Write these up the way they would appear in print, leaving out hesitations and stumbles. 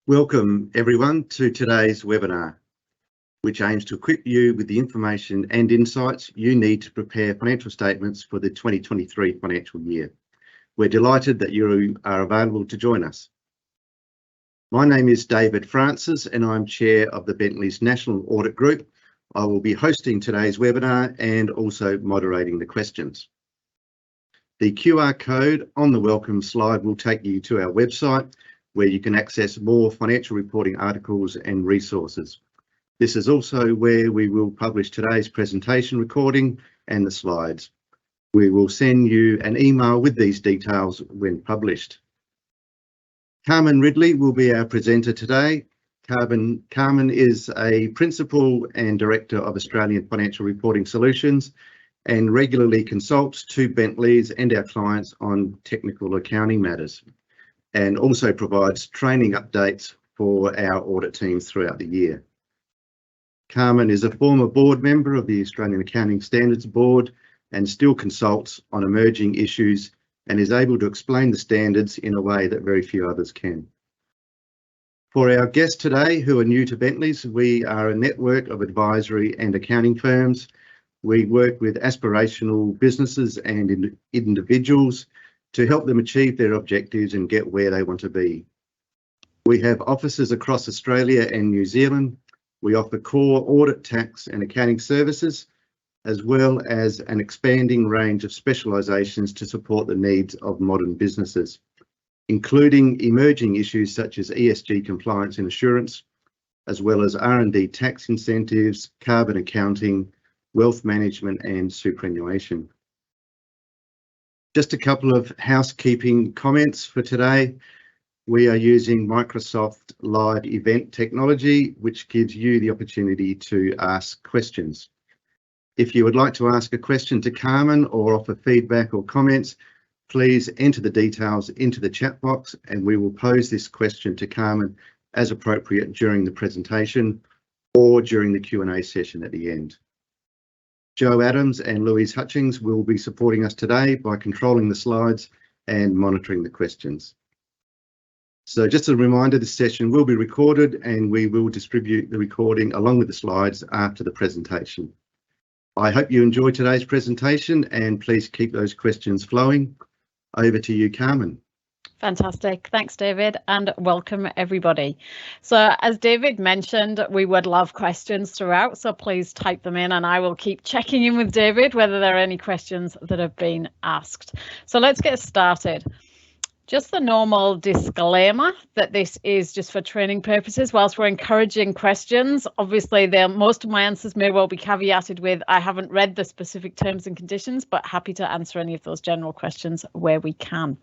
Welcome everyone to today's webinar, which aims to equip you with the information and insights you need to prepare financial statements for the 2023 financial year. We're delighted that you are available to join us. My name is David Francis and I'm Chair of the Bentleys National Audit Group. I will be hosting today's webinar and also moderating the questions. The QR code on the welcome slide will take you to our website, where you can access more financial reporting articles and resources. This is also where we will publish today's presentation recording and the slides. We will send you an email with these details when published. Carmen Ridley will be our presenter today. Carmen is a Principal and Director of Australian Financial Reporting Solutions and regularly consults to Bentleys and our clients on technical accounting matters, and also provides training updates for our audit teams throughout the year. Carmen is a former board member of the Australian Accounting Standards Board and still consults on emerging issues and is able to explain the standards in a way that very few others can. For our guests today who are new to Bentleys, we are a network of advisory and accounting firms. We work with aspirational businesses and individuals to help them achieve their objectives and get where they want to be. We have offices across Australia and New Zealand. We offer core audit, tax and accounting services, as well as an expanding range of specialisations to support the needs of modern businesses, including emerging issues such as ESG compliance and assurance, as well as R&D tax incentives, carbon accounting, wealth management and superannuation. Just a couple of housekeeping comments for today. We are using Microsoft Live event technology, which gives you the opportunity to ask questions. If you would like to ask a question to Carmen or offer feedback or comments, please enter the details into the chat box and we will pose this question to Carmen as appropriate during the presentation or during the Q&A session at the end. Joe Adams and Louise Hutchings will be supporting us today by controlling the slides and monitoring the questions. So just a reminder, this session will be recorded and we will distribute the recording along with the slides after the presentation. I hope you enjoy today's presentation and please keep those questions flowing. Over to you, Carmen. Fantastic. Thanks, David, and welcome everybody. So as David mentioned, we would love questions throughout, so please type them in and I will keep checking in with David whether there are any questions that have been asked. So let's get started. Just the normal disclaimer that this is just for training purposes. Whilst we're encouraging questions, obviously most of my answers may well be caveated with I haven't read the specific terms and conditions, but happy to answer any of those general questions where we can.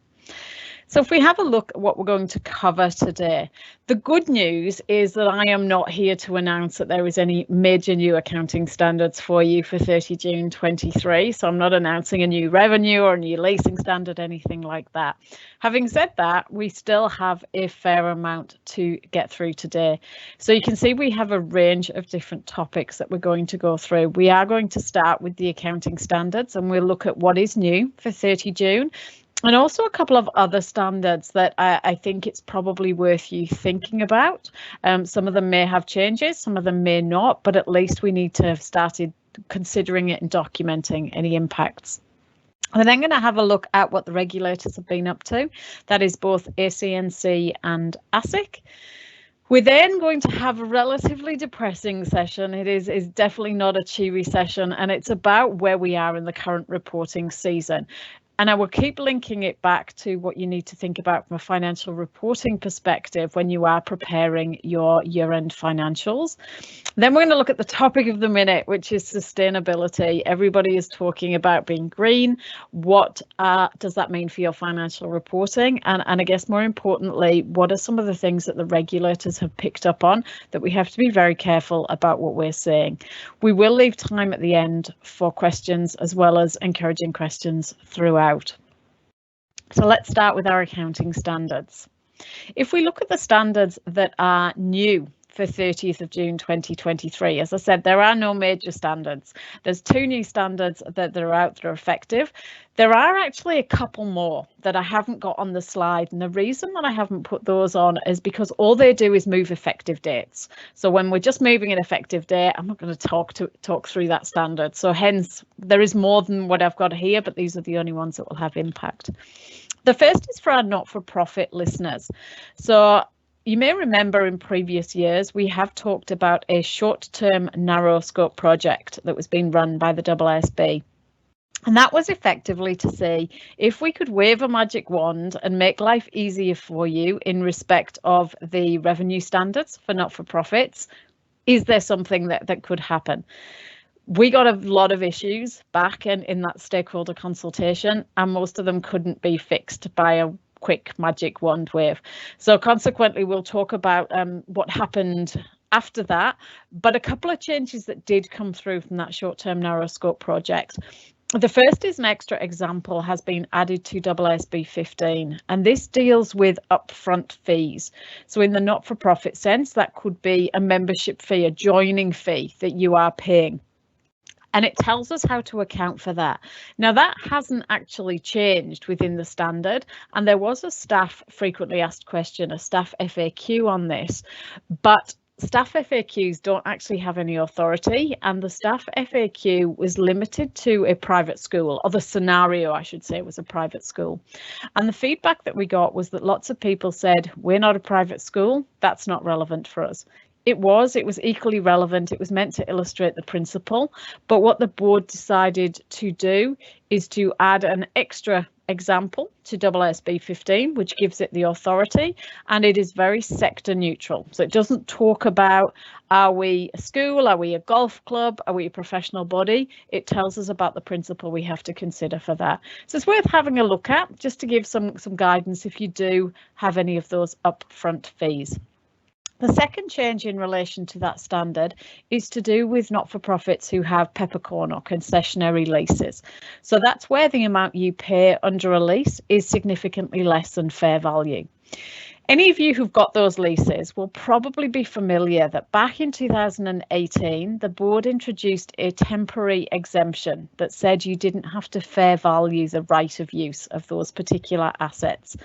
So if we have a look at what we're going to cover today, the good news is that I am not here to announce that there is any major new accounting standards for you for 30 June 23. So I'm not announcing a new revenue or a new leasing standard, anything like that. Having said that, we still have a fair amount to get through today. So you can see we have a range of different topics that we're going to go through. We are going to start with the accounting standards and we'll look at what is new for 30 June. And also a couple of other standards that I think it's probably worth you thinking about. Some of them may have changes, some of them may not, but at least we need to have started considering it and documenting any impacts. We're then going to have a look at what the regulators have been up to. That is both ACNC and ASIC. We're then going to have a relatively depressing session. It is definitely not a cheery session, and it's about where we are in the current reporting season. And I will keep linking it back to what you need to think about from a financial reporting perspective when you are preparing your year-end financials. Then we're going to look at the topic of the minute, which is sustainability. Everybody is talking about being green. What does that mean for your financial reporting? And I guess more importantly, what are some of the things that the regulators have picked up on that we have to be very careful about what we're saying? We will leave time at the end for questions as well as encouraging questions throughout. So let's start with our accounting standards. If we look at the standards that are new for 30th of June 2023. As I said, there are no major standards. There's 2 new standards that are out that are effective. There are actually a couple more that I haven't got on the slide, and the reason that I haven't put those on is because all they do is move effective dates. So when we're just moving an effective date, I'm not going to talk through that standard. So hence, there is more than what I've got here, but these are the only ones that will have impact. The first is for our not-for-profit listeners. So you may remember in previous years, we have talked about a short-term narrow scope project that was being run by the AASB. And that was effectively to see if we could wave a magic wand and make life easier for you in respect of the revenue standards for not-for-profits. Is there something that could happen? We got a lot of issues back in that stakeholder consultation, and most of them couldn't be fixed by a quick magic wand wave. So consequently, we'll talk about what happened after that, but a couple of changes that did come through from that short-term narrow scope project. The first is an extra example has been added to AASB 15, and this deals with upfront fees. So in the not-for-profit sense, that could be a membership fee, a joining fee that you are paying. And it tells us how to account for that. Now, that hasn't actually changed within the standard, and there was a staff frequently asked question, a staff FAQ on this, but staff FAQs don't actually have any authority, and the staff FAQ was limited to a private school, or the scenario, I should say, was a private school. And the feedback that we got was that lots of people said, we're not a private school, that's not relevant for us. It was equally relevant. It was meant to illustrate the principle, but what the board decided to do is to add an extra example to AASB 15, which gives it the authority, and it is very sector neutral. So it doesn't talk about, are we a school, are we a golf club, are we a professional body? It tells us about the principle we have to consider for that. So it's worth having a look at, just to give some guidance if you do have any of those upfront fees. The second change in relation to that standard is to do with not-for-profits who have peppercorn or concessionary leases. So that's where the amount you pay under a lease is significantly less than fair value. Any of you who've got those leases will probably be familiar that back in 2018, the board introduced a temporary exemption that said you didn't have to fair value the right of use of those particular assets.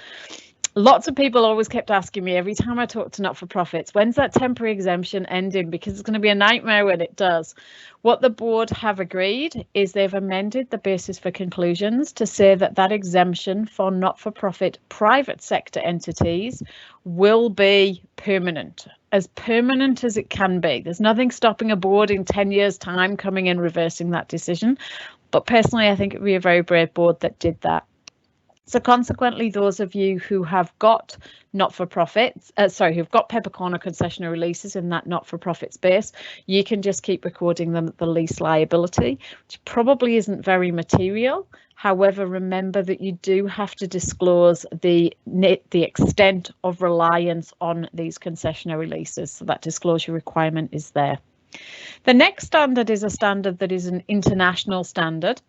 Lots of people always kept asking me every time I talk to not-for-profits, when's that temporary exemption ending? Because it's going to be a nightmare when it does. What the board have agreed is they've amended the basis for conclusions to say that that exemption for not-for-profit private sector entities will be permanent as it can be. There's nothing stopping a board in 10 years' time coming and reversing that decision. But personally, I think it would be a very brave board that did that. So consequently, those of you who have got not-for-profits, who've got peppercorn or concessionary leases in that not-for-profit space, you can just keep recording them at the lease liability, which probably isn't very material. However, remember that you do have to disclose the extent of reliance on these concessionary leases. So that disclosure requirement is there. The next standard is a standard that is an international standard.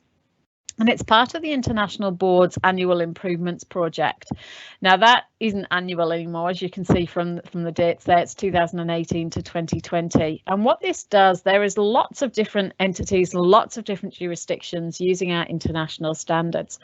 And it's part of the International Board's Annual Improvements Project. Now, that isn't annual anymore, as you can see from the dates there. It's 2018 to 2020. And what this does, there is lots of different entities, lots of different jurisdictions using our international standards.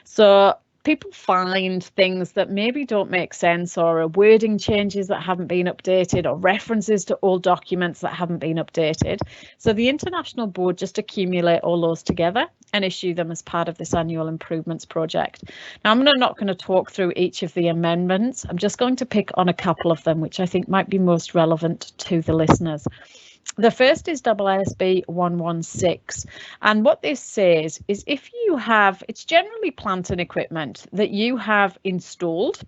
So people find things that maybe don't make sense, or wording changes that haven't been updated, or references to old documents that haven't been updated. So the International Board just accumulate all those together and issue them as part of this annual improvements project. Now, I'm not going to talk through each of the amendments. I'm just going to pick on a couple of them, which I think might be most relevant to the listeners. The first is AASB 116, and what this says is if you have, it's generally plant and equipment that you have installed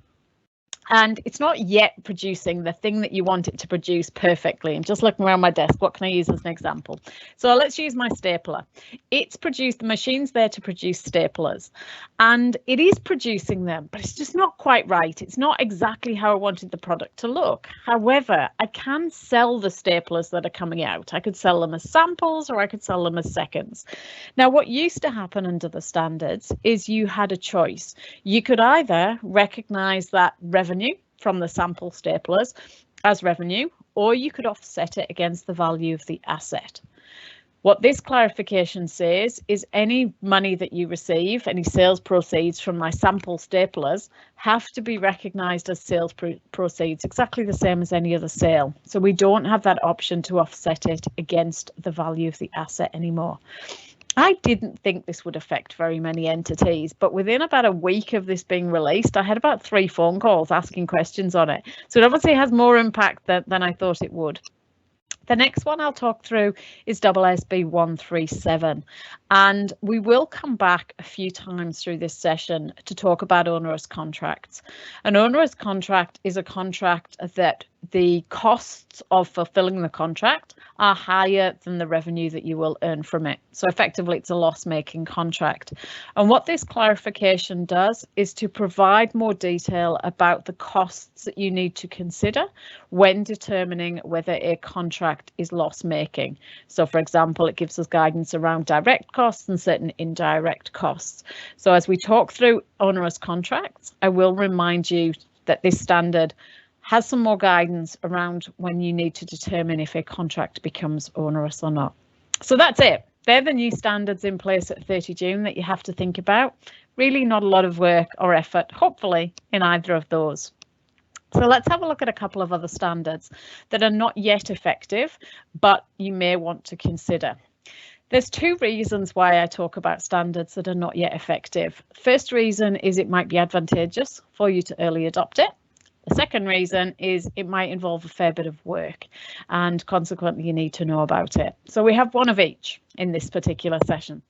and it's not yet producing the thing that you want it to produce perfectly. I'm just looking around my desk. What can I use as an example? So let's use my stapler. It's produced, the machine's there to produce staplers, and it is producing them, but it's just not quite right. It's not exactly how I wanted the product to look. However, I can sell the staplers that are coming out. I could sell them as samples, or I could sell them as seconds. Now, what used to happen under the standards is you had a choice. You could either recognise that revenue from the sample staplers as revenue, or you could offset it against the value of the asset. What this clarification says is any money that you receive, any sales proceeds from my sample staplers, have to be recognised as sales proceeds, exactly the same as any other sale. So we don't have that option to offset it against the value of the asset anymore. I didn't think this would affect very many entities, but within about a week of this being released, I had about 3 phone calls asking questions on it. So it obviously has more impact than I thought it would. The next one I'll talk through is AASB 137, and we will come back a few times through this session to talk about onerous contracts. An onerous contract is a contract that the costs of fulfilling the contract are higher than the revenue that you will earn from it. So effectively, it's a loss-making contract. And what this clarification does is to provide more detail about the costs that you need to consider when determining whether a contract is loss-making. So for example, it gives us guidance around direct costs and certain indirect costs. So as we talk through onerous contracts, I will remind you that this standard has some more guidance around when you need to determine if a contract becomes onerous or not. So that's it. They're the new standards in place at 30 June that you have to think about. Really not a lot of work or effort, hopefully, in either of those. So let's have a look at a couple of other standards that are not yet effective, but you may want to consider. There's 2 reasons why I talk about standards that are not yet effective. First reason is it might be advantageous for you to early adopt it. The second reason is it might involve a fair bit of work and consequently you need to know about it. So we have one of each in this particular session.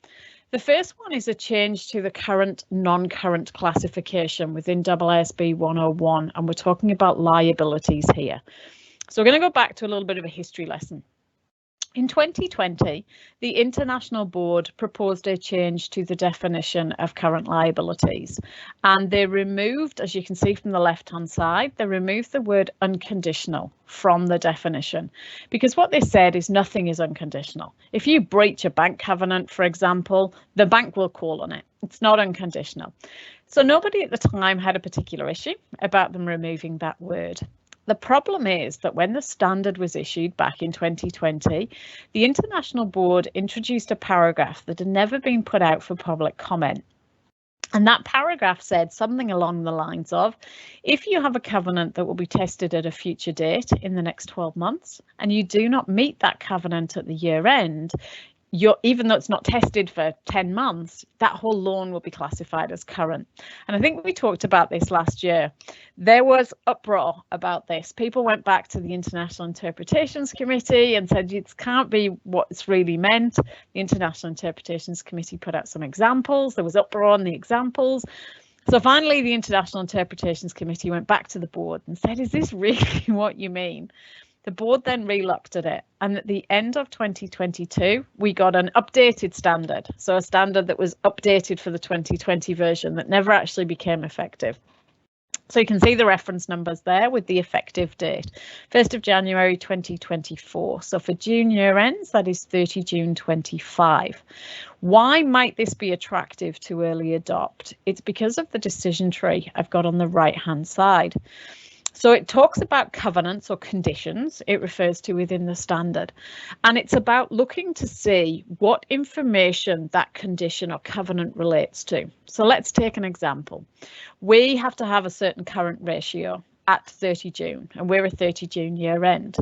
The first one is a change to the current non-current classification within AASB 101, and we're talking about liabilities here. So we're going to go back to a little bit of a history lesson. In 2020, the International Board proposed a change to the definition of current liabilities, and they removed, as you can see from the left-hand side, they removed the word unconditional from the definition, because what they said is nothing is unconditional. If you breach a bank covenant, for example, the bank will call on it. It's not unconditional. So nobody at the time had a particular issue about them removing that word. The problem is that when the standard was issued back in 2020, the International Board introduced a paragraph that had never been put out for public comment. And that paragraph said something along the lines of, if you have a covenant that will be tested at a future date in the next 12 months, and you do not meet that covenant at the year end, even though it's not tested for 10 months, that whole loan will be classified as current. And I think we talked about this last year. There was uproar about this. People went back to the International Interpretations Committee and said it can't be what it's really meant. The International Interpretations Committee put out some examples. There was uproar on the examples. So finally, the International Interpretations Committee went back to the board and said, is this really what you mean? The board then re-looked at it, and at the end of 2022, we got an updated standard. So a standard that was updated for the 2020 version that never actually became effective. So you can see the reference numbers there with the effective date, 1st of January 2024. So for June year ends, that is 30 June 25. Why might this be attractive to early adopt? It's because of the decision tree I've got on the right hand side. So it talks about covenants or conditions, it refers to within the standard, and it's about looking to see what information that condition or covenant relates to. So let's take an example. We have to have a certain current ratio at 30 June, and we're a 30 June year end.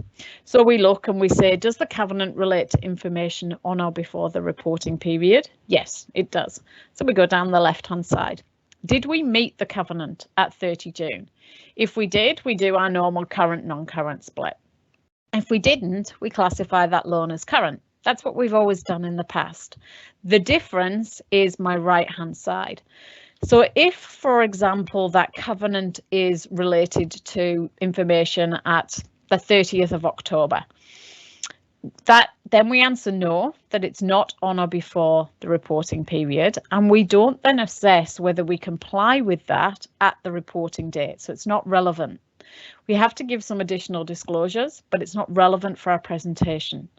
So we look and we say, does the covenant relate to information on or before the reporting period? Yes, it does. So we go down the left hand side. Did we meet the covenant at 30 June? If we did, we do our normal current non-current split. If we didn't, we classify that loan as current. That's what we've always done in the past. The difference is my right hand side. So if, for example, that covenant is related to information at the 30th of October, then we answer no, that it's not on or before the reporting period, and we don't then assess whether we comply with that at the reporting date, so it's not relevant. We have to give some additional disclosures, but it's not relevant for our presentation.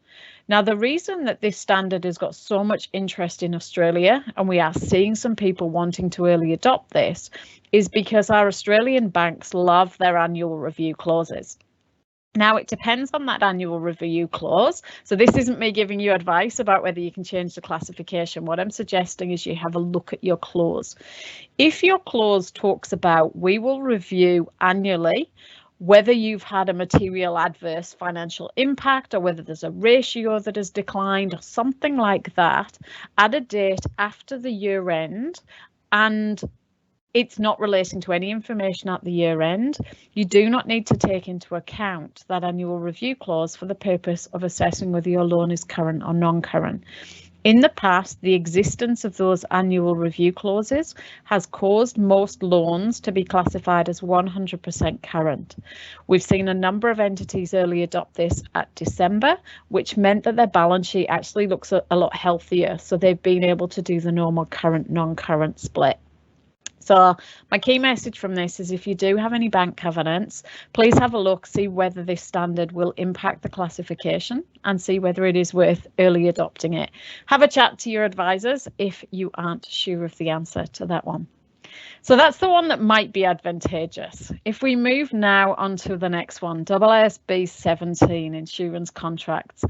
Now, the reason that this standard has got so much interest in Australia, and we are seeing some people wanting to early adopt this, is because our Australian banks love their annual review clauses. Now, it depends on that annual review clause. So this isn't me giving you advice about whether you can change the classification. What I'm suggesting is you have a look at your clause. If your clause talks about we will review annually whether you've had a material adverse financial impact or whether there's a ratio that has declined or something like that at a date after the year end, and it's not relating to any information at the year end, you do not need to take into account that annual review clause for the purpose of assessing whether your loan is current or non-current. In the past, the existence of those annual review clauses has caused most loans to be classified as 100% current. We've seen a number of entities early adopt this at December, which meant that their balance sheet actually looks a lot healthier. So they've been able to do the normal current, non-current split. So my key message from this is if you do have any bank covenants, please have a look, see whether this standard will impact the classification and see whether it is worth early adopting it. Have a chat to your advisors if you aren't sure of the answer to that one. So that's the one that might be advantageous. If we move now on to the next one, AASB 17, insurance contracts.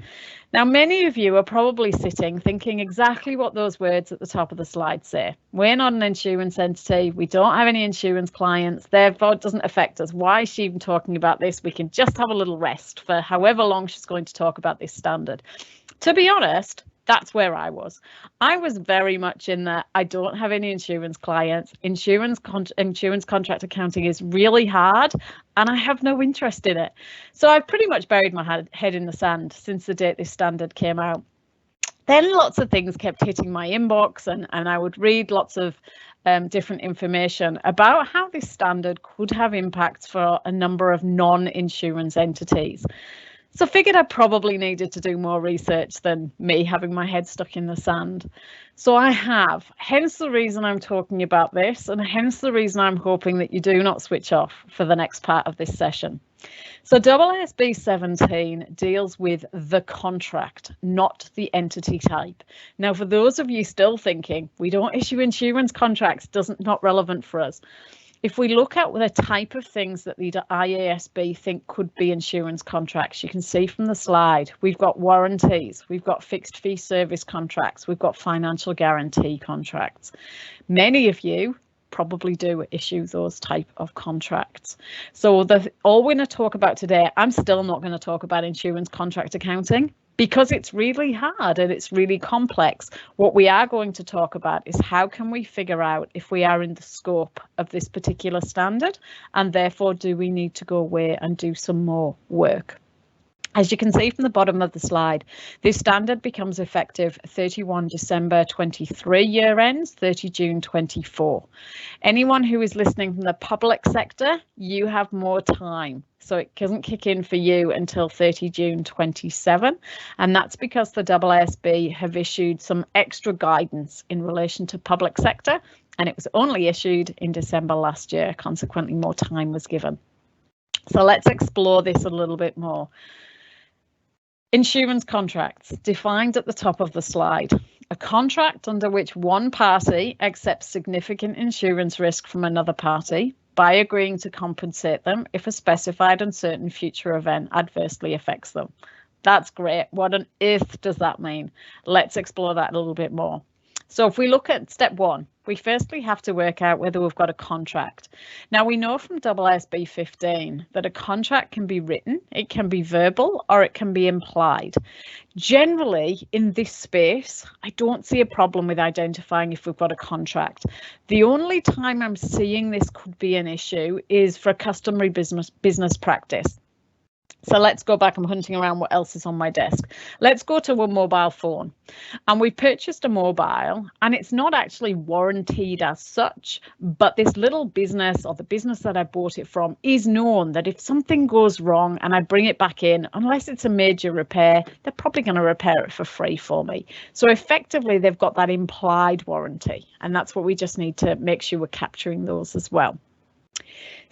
Now, many of you are probably sitting thinking exactly what those words at the top of the slide say. We're not an insurance entity. We don't have any insurance clients. Therefore, it doesn't affect us. Why is she even talking about this? We can just have a little rest for however long she's going to talk about this standard. To be honest, that's where I was. I was very much in that I don't have any insurance clients. Insurance contract accounting is really hard and I have no interest in it. So I've pretty much buried my head in the sand since the date this standard came out. Then lots of things kept hitting my inbox and I would read lots of different information about how this standard could have impacts for a number of non-insurance entities. So I figured I probably needed to do more research than me having my head stuck in the sand. So I have, hence the reason I'm talking about this and hence the reason I'm hoping that you do not switch off for the next part of this session. So AASB 17 deals with the contract, not the entity type. Now, for those of you still thinking we don't issue insurance contracts, not relevant for us. If we look at the type of things that the IASB think could be insurance contracts, you can see from the slide, we've got warranties, we've got fixed fee service contracts, we've got financial guarantee contracts. Many of you probably do issue those type of contracts. So all we're going to talk about today, I'm still not going to talk about insurance contract accounting because it's really hard and it's really complex. What we are going to talk about is how can we figure out if we are in the scope of this particular standard and therefore do we need to go away and do some more work. As you can see from the bottom of the slide, this standard becomes effective 31 December 23 year ends, 30 June 24. Anyone who is listening from the public sector, you have more time. So it doesn't kick in for you until 30 June 27. And that's because the AASB have issued some extra guidance in relation to public sector. And it was only issued in December last year. Consequently, more time was given. So let's explore this a little bit more. Insurance contracts, defined at the top of the slide. A contract under which one party accepts significant insurance risk from another party by agreeing to compensate them if a specified and certain future event adversely affects them. That's great. What on earth does that mean? Let's explore that a little bit more. So if we look at step one, we firstly have to work out whether we've got a contract. Now we know from AASB 15 that a contract can be written, it can be verbal, or it can be implied. Generally in this space, I don't see a problem with identifying if we've got a contract. The only time I'm seeing this could be an issue is for customary business practice. So let's go back. I'm hunting around what else is on my desk. Let's go to a mobile phone. And we purchased a mobile and it's not actually warranted as such, but this little business or the business that I bought it from is known that if something goes wrong and I bring it back in, unless it's a major repair, they're probably going to repair it for free for me. So effectively, they've got that implied warranty. And that's what we just need to make sure we're capturing those as well.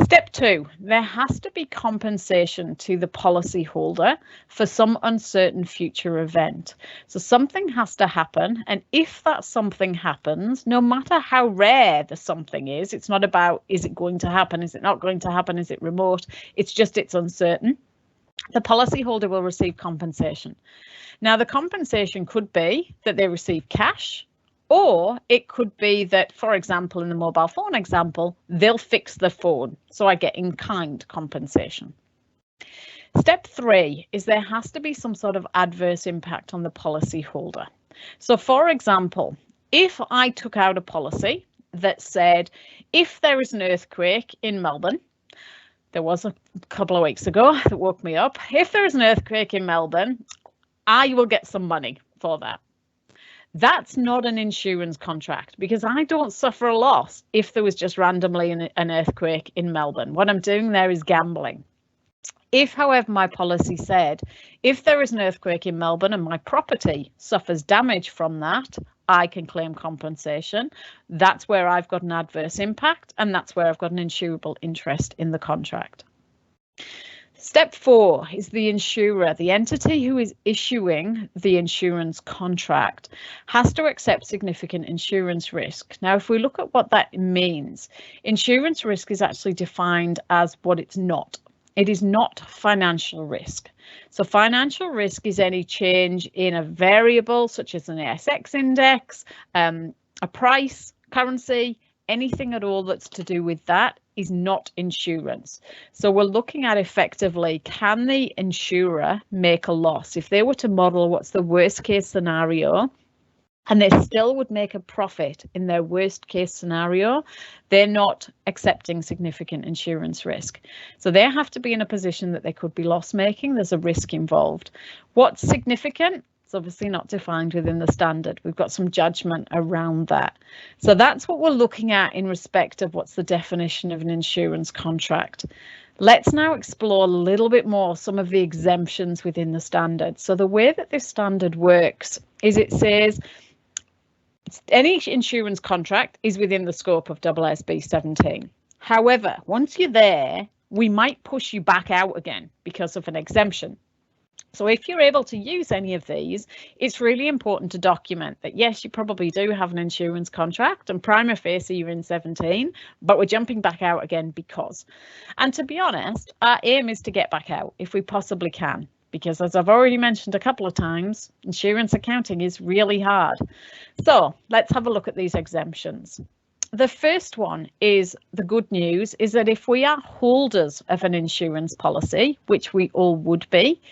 Step two, there has to be compensation to the policyholder for some uncertain future event. So something has to happen. And if that something happens, no matter how rare the something is, it's not about, is it going to happen? Is it not going to happen? Is it remote? It's just, it's uncertain. the policyholder will receive compensation. Now, the compensation could be that they receive cash, or it could be that, for example, in the mobile phone example, they'll fix the phone. So I get in-kind compensation. Step 3 is there has to be some sort of adverse impact on the policyholder. So, for example, if I took out a policy that said, if there is an earthquake in Melbourne, there was a couple of weeks ago that woke me up, if there is an earthquake in Melbourne, I will get some money for that. That's not an insurance contract because I don't suffer a loss if there was just randomly an earthquake in Melbourne. What I'm doing there is gambling. If, however, my policy said, if there is an earthquake in Melbourne and my property suffers damage from that, I can claim compensation. That's where I've got an adverse impact, and that's where I've got an insurable interest in the contract. Step 4 is the insurer. The entity who is issuing the insurance contract has to accept significant insurance risk. Now, if we look at what that means, insurance risk is actually defined as what it's not. It is not financial risk. So financial risk is any change in a variable such as an ASX index, a price, currency, anything at all that's to do with that is not insurance. So we're looking at effectively, can the insurer make a loss? If they were to model what's the worst case scenario, and they still would make a profit in their worst case scenario, they're not accepting significant insurance risk. So they have to be in a position that they could be loss making. There's a risk involved. What's significant? It's obviously not defined within the standard. We've got some judgment around that. So that's what we're looking at in respect of what's the definition of an insurance contract. Let's now explore a little bit more some of the exemptions within the standard. So the way that this standard works is it says any insurance contract is within the scope of AASB 17. However, once you're there, we might push you back out again because of an exemption. So if you're able to use any of these, it's really important to document that, yes, you probably do have an insurance contract and prima facie you're in 17, but we're jumping back out again because. And to be honest, our aim is to get back out if we possibly can, because as I've already mentioned a couple of times, insurance accounting is really hard. So let's have a look at these exemptions. The first one is the good news is that if we are holders of an insurance policy, which we all would be,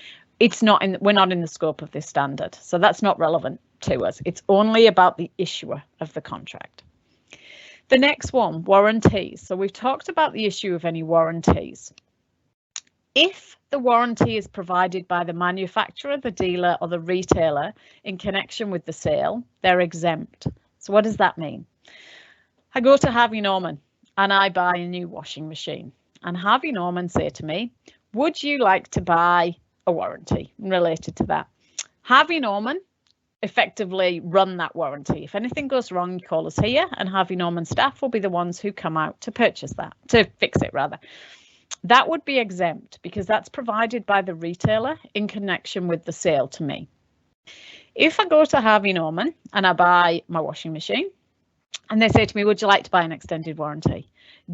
we're not in the scope of this standard. So that's not relevant to us. It's only about the issuer of the contract. The next one, warranties. So we've talked about the issue of any warranties. If the warranty is provided by the manufacturer, the dealer, or the retailer in connection with the sale, they're exempt. So what does that mean? I go to Harvey Norman and I buy a new washing machine. And Harvey Norman say to me, would you like to buy a warranty related to that? Harvey Norman effectively run that warranty. If anything goes wrong, you call us here and Harvey Norman staff will be the ones who come out to purchase that, to fix it rather. That would be exempt because that's provided by the retailer in connection with the sale to me. If I go to Harvey Norman and I buy my washing machine and they say to me, would you like to buy an extended warranty?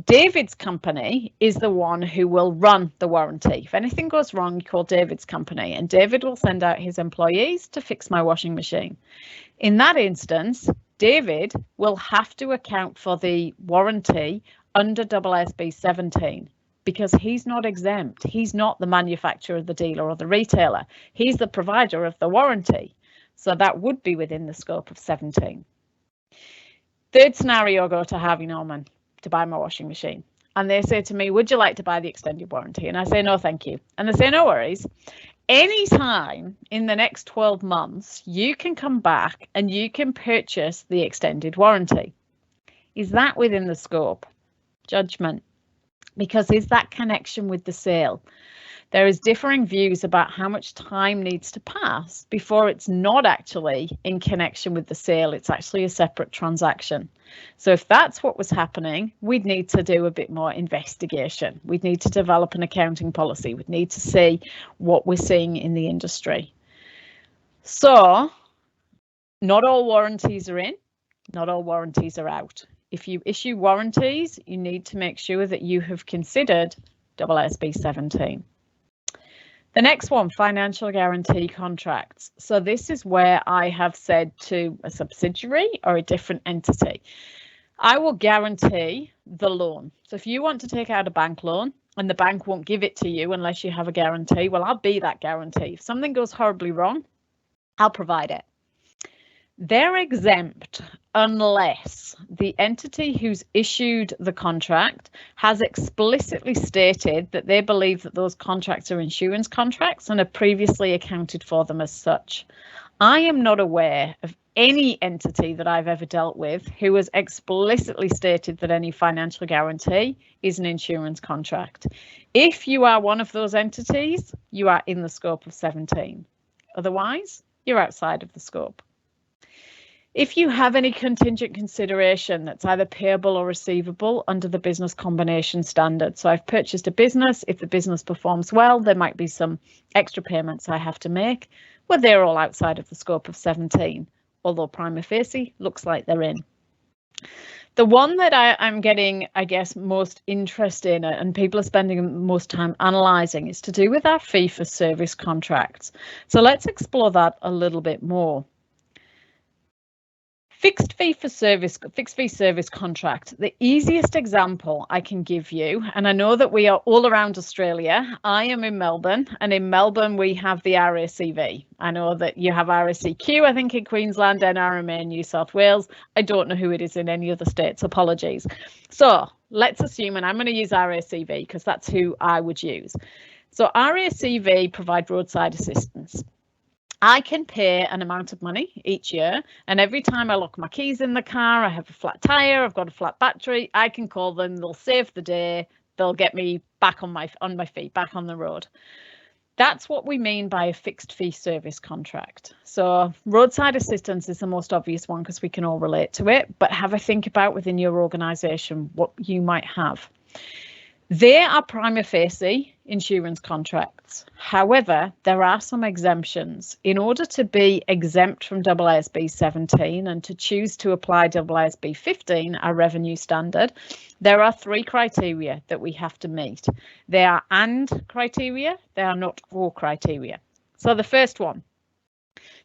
David's company is the one who will run the warranty. If anything goes wrong, you call David's company and David will send out his employees to fix my washing machine. In that instance, David will have to account for the warranty under AASB 17 because he's not exempt. He's not the manufacturer, the dealer or the retailer. He's the provider of the warranty. So that would be within the scope of 17. Third scenario, I go to Harvey Norman to buy my washing machine and they say to me, would you like to buy the extended warranty? And I say, no, thank you. And they say, no worries. Anytime in the next 12 months, you can come back and you can purchase the extended warranty. Is that within the scope? Judgment. Because is that connection with the sale? There is differing views about how much time needs to pass before it's not actually in connection with the sale. It's actually a separate transaction. So if that's what was happening, we'd need to do a bit more investigation. We'd need to develop an accounting policy. We'd need to see what we're seeing in the industry. So not all warranties are in, not all warranties are out. If you issue warranties, you need to make sure that you have considered AASB 17. The next one, financial guarantee contracts. So this is where I have said to a subsidiary or a different entity, I will guarantee the loan. So if you want to take out a bank loan and the bank won't give it to you unless you have a guarantee, well, I'll be that guarantee. If something goes horribly wrong, I'll provide it. They're exempt unless the entity who's issued the contract has explicitly stated that they believe that those contracts are insurance contracts and have previously accounted for them as such. I am not aware of any entity that I've ever dealt with who has explicitly stated that any financial guarantee is an insurance contract. If you are one of those entities, you are in the scope of 17. Otherwise, you're outside of the scope. If you have any contingent consideration that's either payable or receivable under the business combination standard. So I've purchased a business. If the business performs well, there might be some extra payments I have to make. Well, they're all outside of the scope of 17, although prima facie looks like they're in. The one that I'm getting, I guess, most interest in and people are spending most time analysing is to do with our fee for service contracts. So let's explore that a little bit more. Fixed fee service contract. The easiest example I can give you, and I know that we are all around Australia. I am in Melbourne, and in Melbourne we have the RACV. I know that you have RACQ, I think, in Queensland, NRMA in New South Wales. I don't know who it is in any other states. Apologies. So let's assume, and I'm going to use RACV because that's who I would use. So RACV provide roadside assistance. I can pay an amount of money each year, and every time I lock my keys in the car, I have a flat tire, I've got a flat battery, I can call them, they'll save the day, they'll get me back on my feet, back on the road. That's what we mean by a fixed fee service contract. So roadside assistance is the most obvious one because we can all relate to it, but have a think about within your organisation what you might have. They are prima facie insurance contracts. However, there are some exemptions. In order to be exempt from AASB 17 and to choose to apply AASB 15, our revenue standard, there are 3 criteria that we have to meet. They are and criteria, they are not or criteria. So the first one,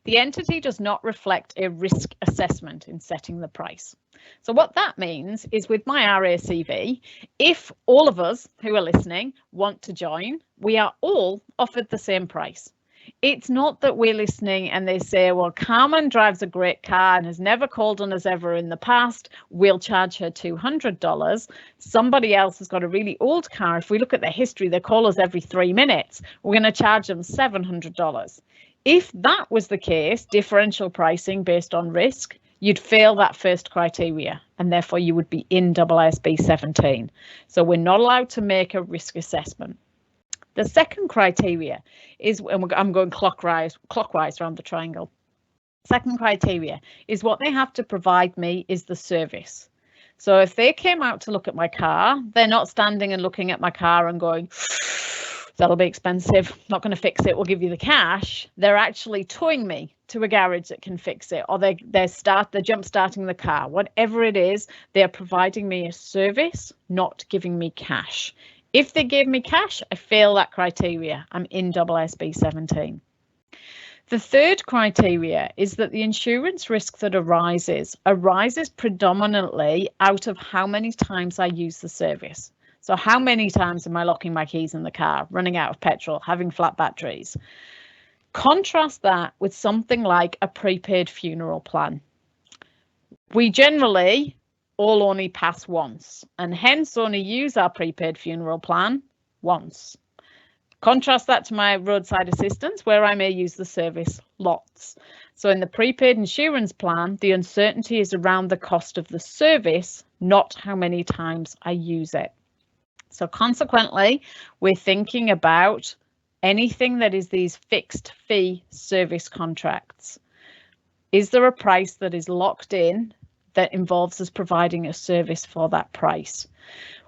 the entity does not reflect a risk assessment in setting the price. So what that means is with my RACV, if all of us who are listening want to join, we are all offered the same price. It's not that we're listening and they say, well, Carmen drives a great car and has never called on us ever in the past. We'll charge her $200. Somebody else has got a really old car. If we look at their history, they call us every 3 minutes. We're going to charge them $700. If that was the case, differential pricing based on risk, you'd fail that first criteria and therefore you would be in AASB 17. So we're not allowed to make a risk assessment. The second criteria is, and I'm going clockwise around the triangle. Second criteria is what they have to provide me is the service. So if they came out to look at my car, they're not standing and looking at my car and going, that'll be expensive, not going to fix it, we'll give you the cash. They're actually towing me to a garage that can fix it, or they're jump starting the car. Whatever it is, they're providing me a service, not giving me cash. If they gave me cash, I fail that criteria. I'm in AASB 17. The third criteria is that the insurance risk that arises predominantly out of how many times I use the service. So how many times am I locking my keys in the car, running out of petrol, having flat batteries? Contrast that with something like a prepaid funeral plan. We generally all only pass once and hence only use our prepaid funeral plan once. Contrast that to my roadside assistance where I may use the service lots. So in the prepaid insurance plan, the uncertainty is around the cost of the service, not how many times I use it. So consequently, we're thinking about anything that is these fixed fee service contracts. Is there a price that is locked in that involves us providing a service for that price?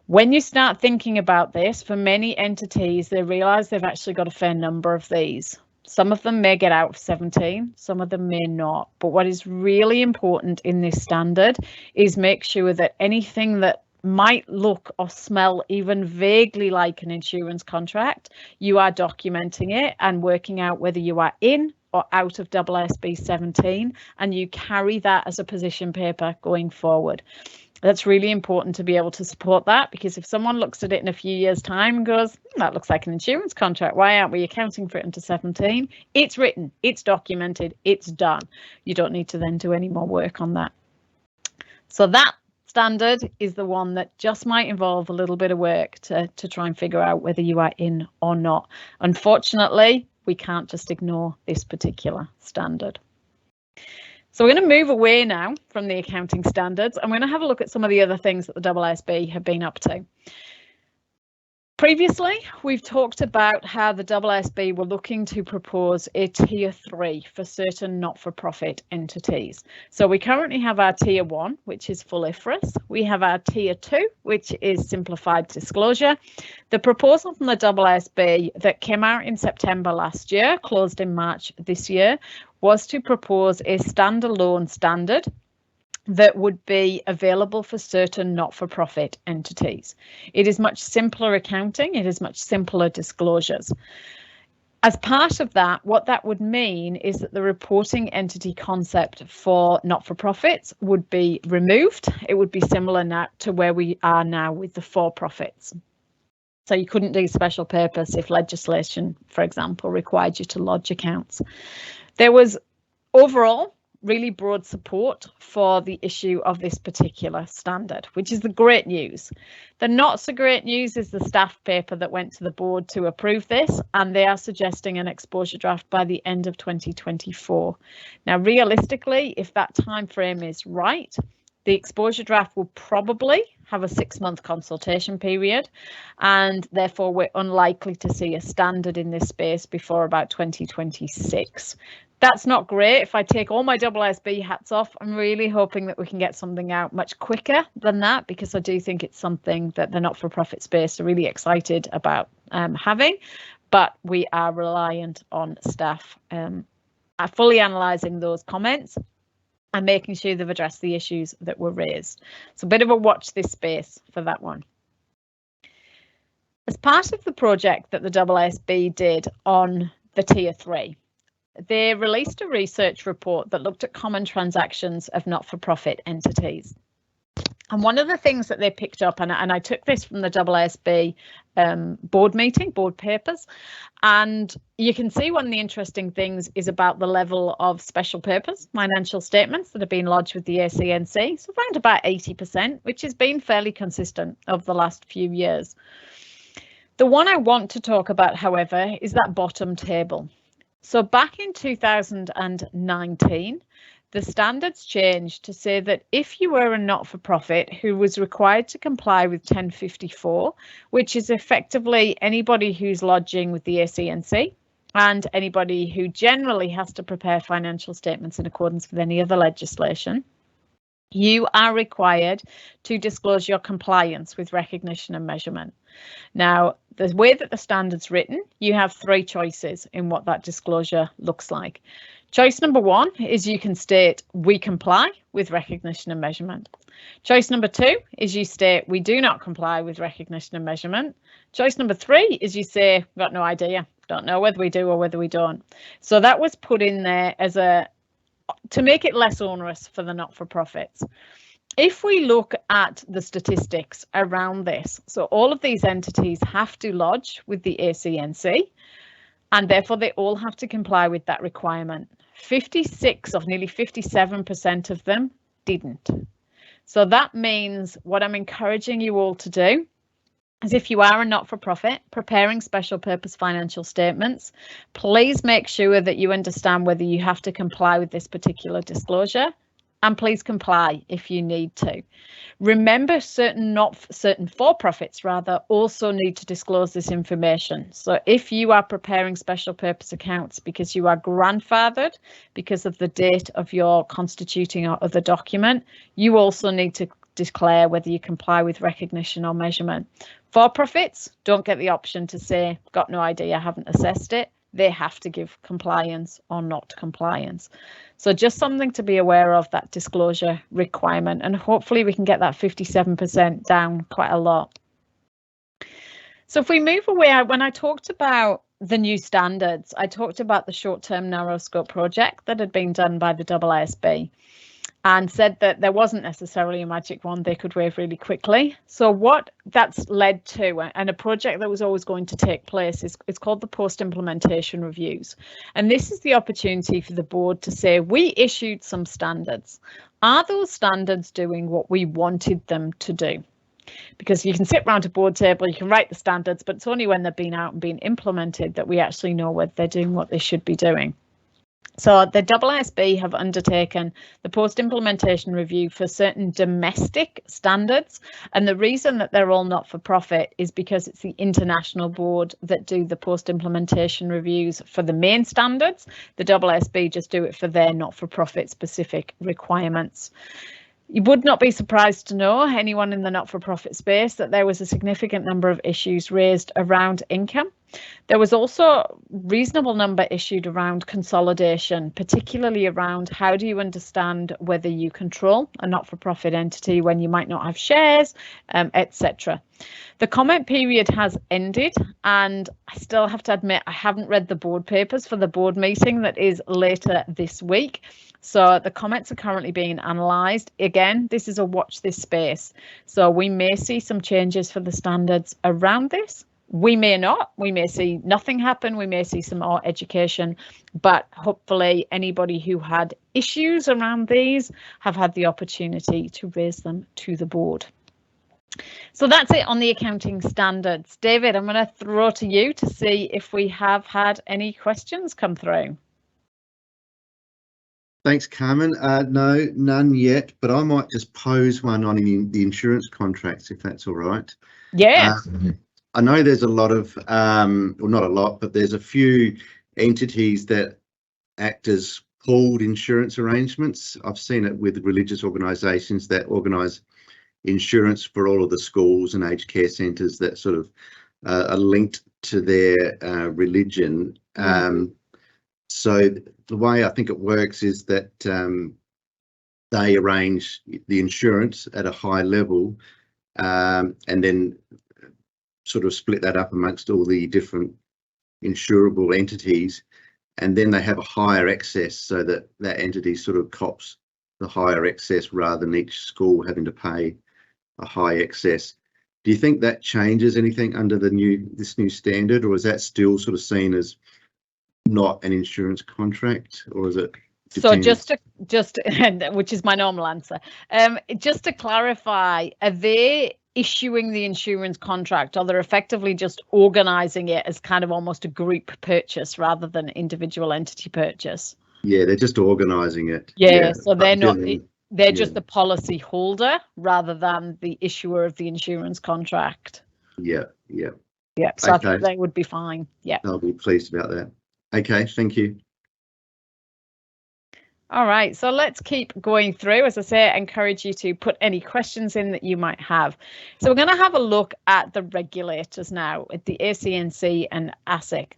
When you start thinking about this, for many entities, they realise they've actually got a fair number of these. Some of them may get out of 17, some of them may not. But what is really important in this standard is make sure that anything that might look or smell even vaguely like an insurance contract, you are documenting it and working out whether you are in or out of AASB 17, and you carry that as a position paper going forward. That's really important to be able to support that, because if someone looks at it in a few years' time and goes, that looks like an insurance contract, why aren't we accounting for it into 17? It's written, it's documented, it's done. You don't need to then do any more work on that. So that standard is the one that just might involve a little bit of work to try and figure out whether you are in or not. Unfortunately, we can't just ignore this particular standard. So we're going to move away now from the accounting standards. I'm going to have a look at some of the other things that the AASB have been up to. Previously, we've talked about how the AASB were looking to propose a tier 3 for certain not-for-profit entities. So we currently have our tier 1, which is full IFRS. We have our tier 2, which is simplified disclosure. The proposal from the AASB that came out in September last year, closed in March this year, was to propose a standalone standard that would be available for certain not-for-profit entities. It is much simpler accounting, it is much simpler disclosures. As part of that, what that would mean is that the reporting entity concept for not-for-profits would be removed. It would be similar now to where we are now with the for-profits. So you couldn't do special purpose if legislation, for example, required you to lodge accounts. There was overall really broad support for the issue of this particular standard, which is the great news. The not so great news is the staff paper that went to the board to approve this, and they are suggesting an exposure draft by the end of 2024. Now, realistically, if that time frame is right, the exposure draft will probably have a 6-month consultation period, and therefore we're unlikely to see a standard in this space before about 2026. That's not great. If I take all my AASB hats off, I'm really hoping that we can get something out much quicker than that, because I do think it's something that the not-for-profit space are really excited about having, but we are reliant on staff fully analysing those comments and making sure they've addressed the issues that were raised. So a bit of a watch this space for that one. As part of the project that the AASB did on the tier 3, they released a research report that looked at common transactions of not-for-profit entities. And one of the things that they picked up, and I took this from the AASB board papers, and you can see one of the interesting things is about the level of special purpose financial statements that have been lodged with the ACNC, so around about 80%, which has been fairly consistent over the last few years. The one I want to talk about, however, is that bottom table. So back in 2019, the standards changed to say that if you were a not-for-profit who was required to comply with 1054, which is effectively anybody who's lodging with the ACNC and anybody who generally has to prepare financial statements in accordance with any other legislation, you are required to disclose your compliance with recognition and measurement. Now, the way that the standard's written, you have 3 choices in what that disclosure looks like. Choice number 1 is you can state we comply with recognition and measurement. Choice number 2 is you state we do not comply with recognition and measurement. Choice number 3 is you say we've got no idea, don't know whether we do or whether we don't. So that was put in there as to make it less onerous for the not-for-profits. If we look at the statistics around this, so all of these entities have to lodge with the ACNC, and therefore they all have to comply with that requirement. 56 of nearly 57% of them didn't. So that means what I'm encouraging you all to do is, if you are a not-for-profit preparing special purpose financial statements, please make sure that you understand whether you have to comply with this particular disclosure, and please comply if you need to. Remember, certain for-profits also need to disclose this information. So if you are preparing special purpose accounts because you are grandfathered because of the date of your constituting or other document, you also need to declare whether you comply with recognition or measurement. For-profits don't get the option to say, got no idea, haven't assessed it. they have to give compliance or not compliance. So just something to be aware of, that disclosure requirement, and hopefully we can get that 57% down quite a lot. So if we move away, when I talked about the new standards, I talked about the short-term narrow scope project that had been done by the AASB, and said that there wasn't necessarily a magic wand they could wave really quickly. So what that's led to, and a project that was always going to take place, is it's called the post-implementation reviews. And this is the opportunity for the board to say, we issued some standards. Are those standards doing what we wanted them to do? Because you can sit around a board table, you can write the standards, but it's only when they've been out and been implemented that we actually know whether they're doing what they should be doing. So the AASB have undertaken the post-implementation review for certain domestic standards, and the reason that they're all not-for-profit is because it's the international board that do the post-implementation reviews for the main standards. The AASB just do it for their not-for-profit specific requirements. You would not be surprised to know, anyone in the not-for-profit space, that there was a significant number of issues raised around income. There was also a reasonable number issued around consolidation, particularly around how do you understand whether you control a not-for-profit entity when you might not have shares, etc. The comment period has ended, and I still have to admit I haven't read the board papers for the board meeting that is later this week. So the comments are currently being analysed. Again, this is a watch this space. So we may see some changes for the standards around this. We may not. We may see nothing happen. We may see some more education, but hopefully anybody who had issues around these have had the opportunity to raise them to the board. So that's it on the accounting standards. David, I'm going to throw to you to see if we have had any questions come through. Thanks, Carmen. No, none yet, but I might just pose one on the insurance contracts, if that's all right. Yeah. I know there's a lot of, well, not a lot, but there's a few entities that act as pooled insurance arrangements. I've seen it with religious organisations that organise insurance for all of the schools and aged care centres that sort of are linked to their religion. So the way I think it works is that they arrange the insurance at a high level and then sort of split that up amongst all the different insurable entities, and then they have a higher excess so that that entity sort of cops the higher excess rather than each school having to pay a high excess. Do you think that changes anything under this new standard, or is that still sort of seen as not an insurance contract, or is it? So just which is my normal answer, just to clarify, are they issuing the insurance contract, or they're effectively just organising it as kind of almost a group purchase rather than individual entity purchase? Yeah, they're just organising it. Yeah, so they're not. They're just the policy holder rather than the issuer of the insurance contract. Yeah. So okay. I think they would be fine. Yeah. I'll be pleased about that. Okay, thank you. All right, so let's keep going through. As I say, I encourage you to put any questions in that you might have. So we're going to have a look at the regulators now, at the ACNC and ASIC.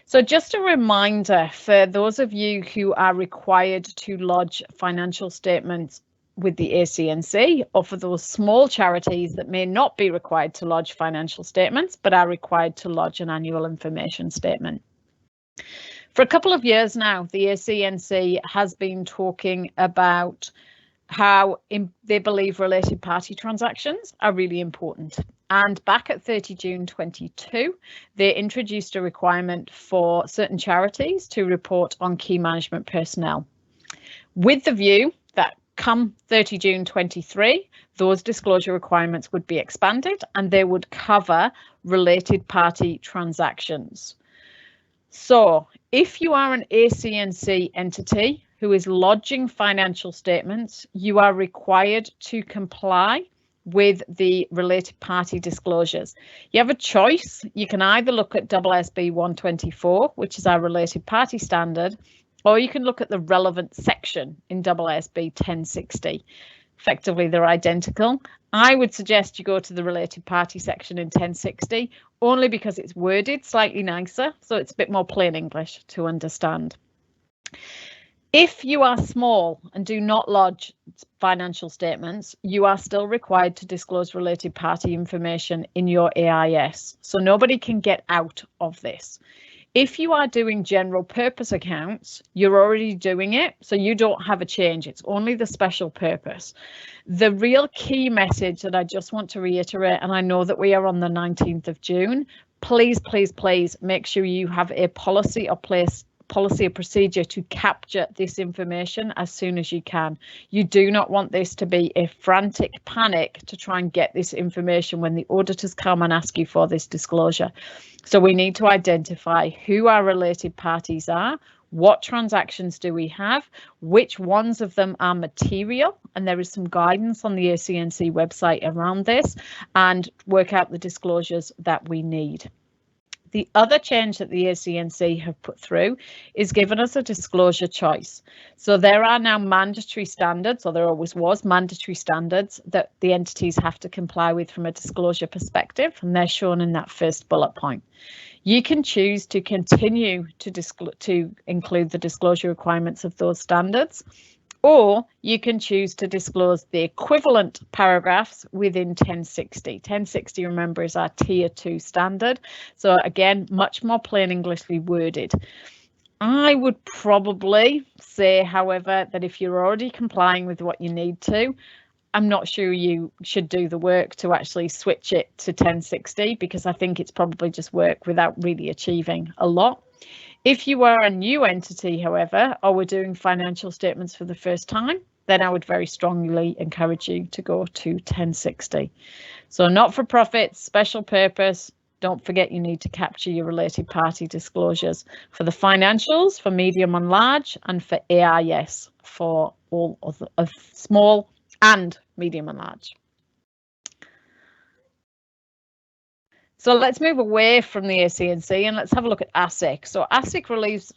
So just a reminder for those of you who are required to lodge financial statements with the ACNC, or for those small charities that may not be required to lodge financial statements but are required to lodge an annual information statement. For a couple of years now, the ACNC has been talking about how they believe related party transactions are really important. And back at 30 June 22, they introduced a requirement for certain charities to report on key management personnel, with the view that come 30 June 23, those disclosure requirements would be expanded and they would cover related party transactions. So if you are an ACNC entity who is lodging financial statements, you are required to comply with the related party disclosures. You have a choice. You can either look at AASB 124, which is our related party standard, or you can look at the relevant section in AASB 1060. Effectively, they're identical. I would suggest you go to the related party section in 1060, only because it's worded slightly nicer, so it's a bit more plain English to understand. If you are small and do not lodge financial statements, you are still required to disclose related party information in your AIS, so nobody can get out of this. If you are doing general purpose accounts, you're already doing it, so you don't have a change. It's only the special purpose. The real key message that I just want to reiterate, and I know that we are on the 19th of June, please, please, please make sure you have a policy or procedure to capture this information as soon as you can. You do not want this to be a frantic panic to try and get this information when the auditors come and ask you for this disclosure. So we need to identify who our related parties are, what transactions do we have, which ones of them are material, and there is some guidance on the ACNC website around this, and work out the disclosures that we need. The other change that the ACNC have put through is given us a disclosure choice. So there are now mandatory standards, or there always was mandatory standards that the entities have to comply with from a disclosure perspective, and they're shown in that first bullet point. You can choose to continue to include the disclosure requirements of those standards, or you can choose to disclose the equivalent paragraphs within 1060. 1060, remember, is our tier 2 standard. So again, much more plain Englishly worded. I would probably say, however, that if you're already complying with what you need to, I'm not sure you should do the work to actually switch it to 1060, because I think it's probably just work without really achieving a lot. If you are a new entity, however, or we're doing financial statements for the first time, then I would very strongly encourage you to go to 1060. So not-for-profit, special purpose, don't forget you need to capture your related party disclosures for the financials, for medium and large, and for AIS for all of small and medium and large. So let's move away from the ACNC and let's have a look at ASIC. So ASIC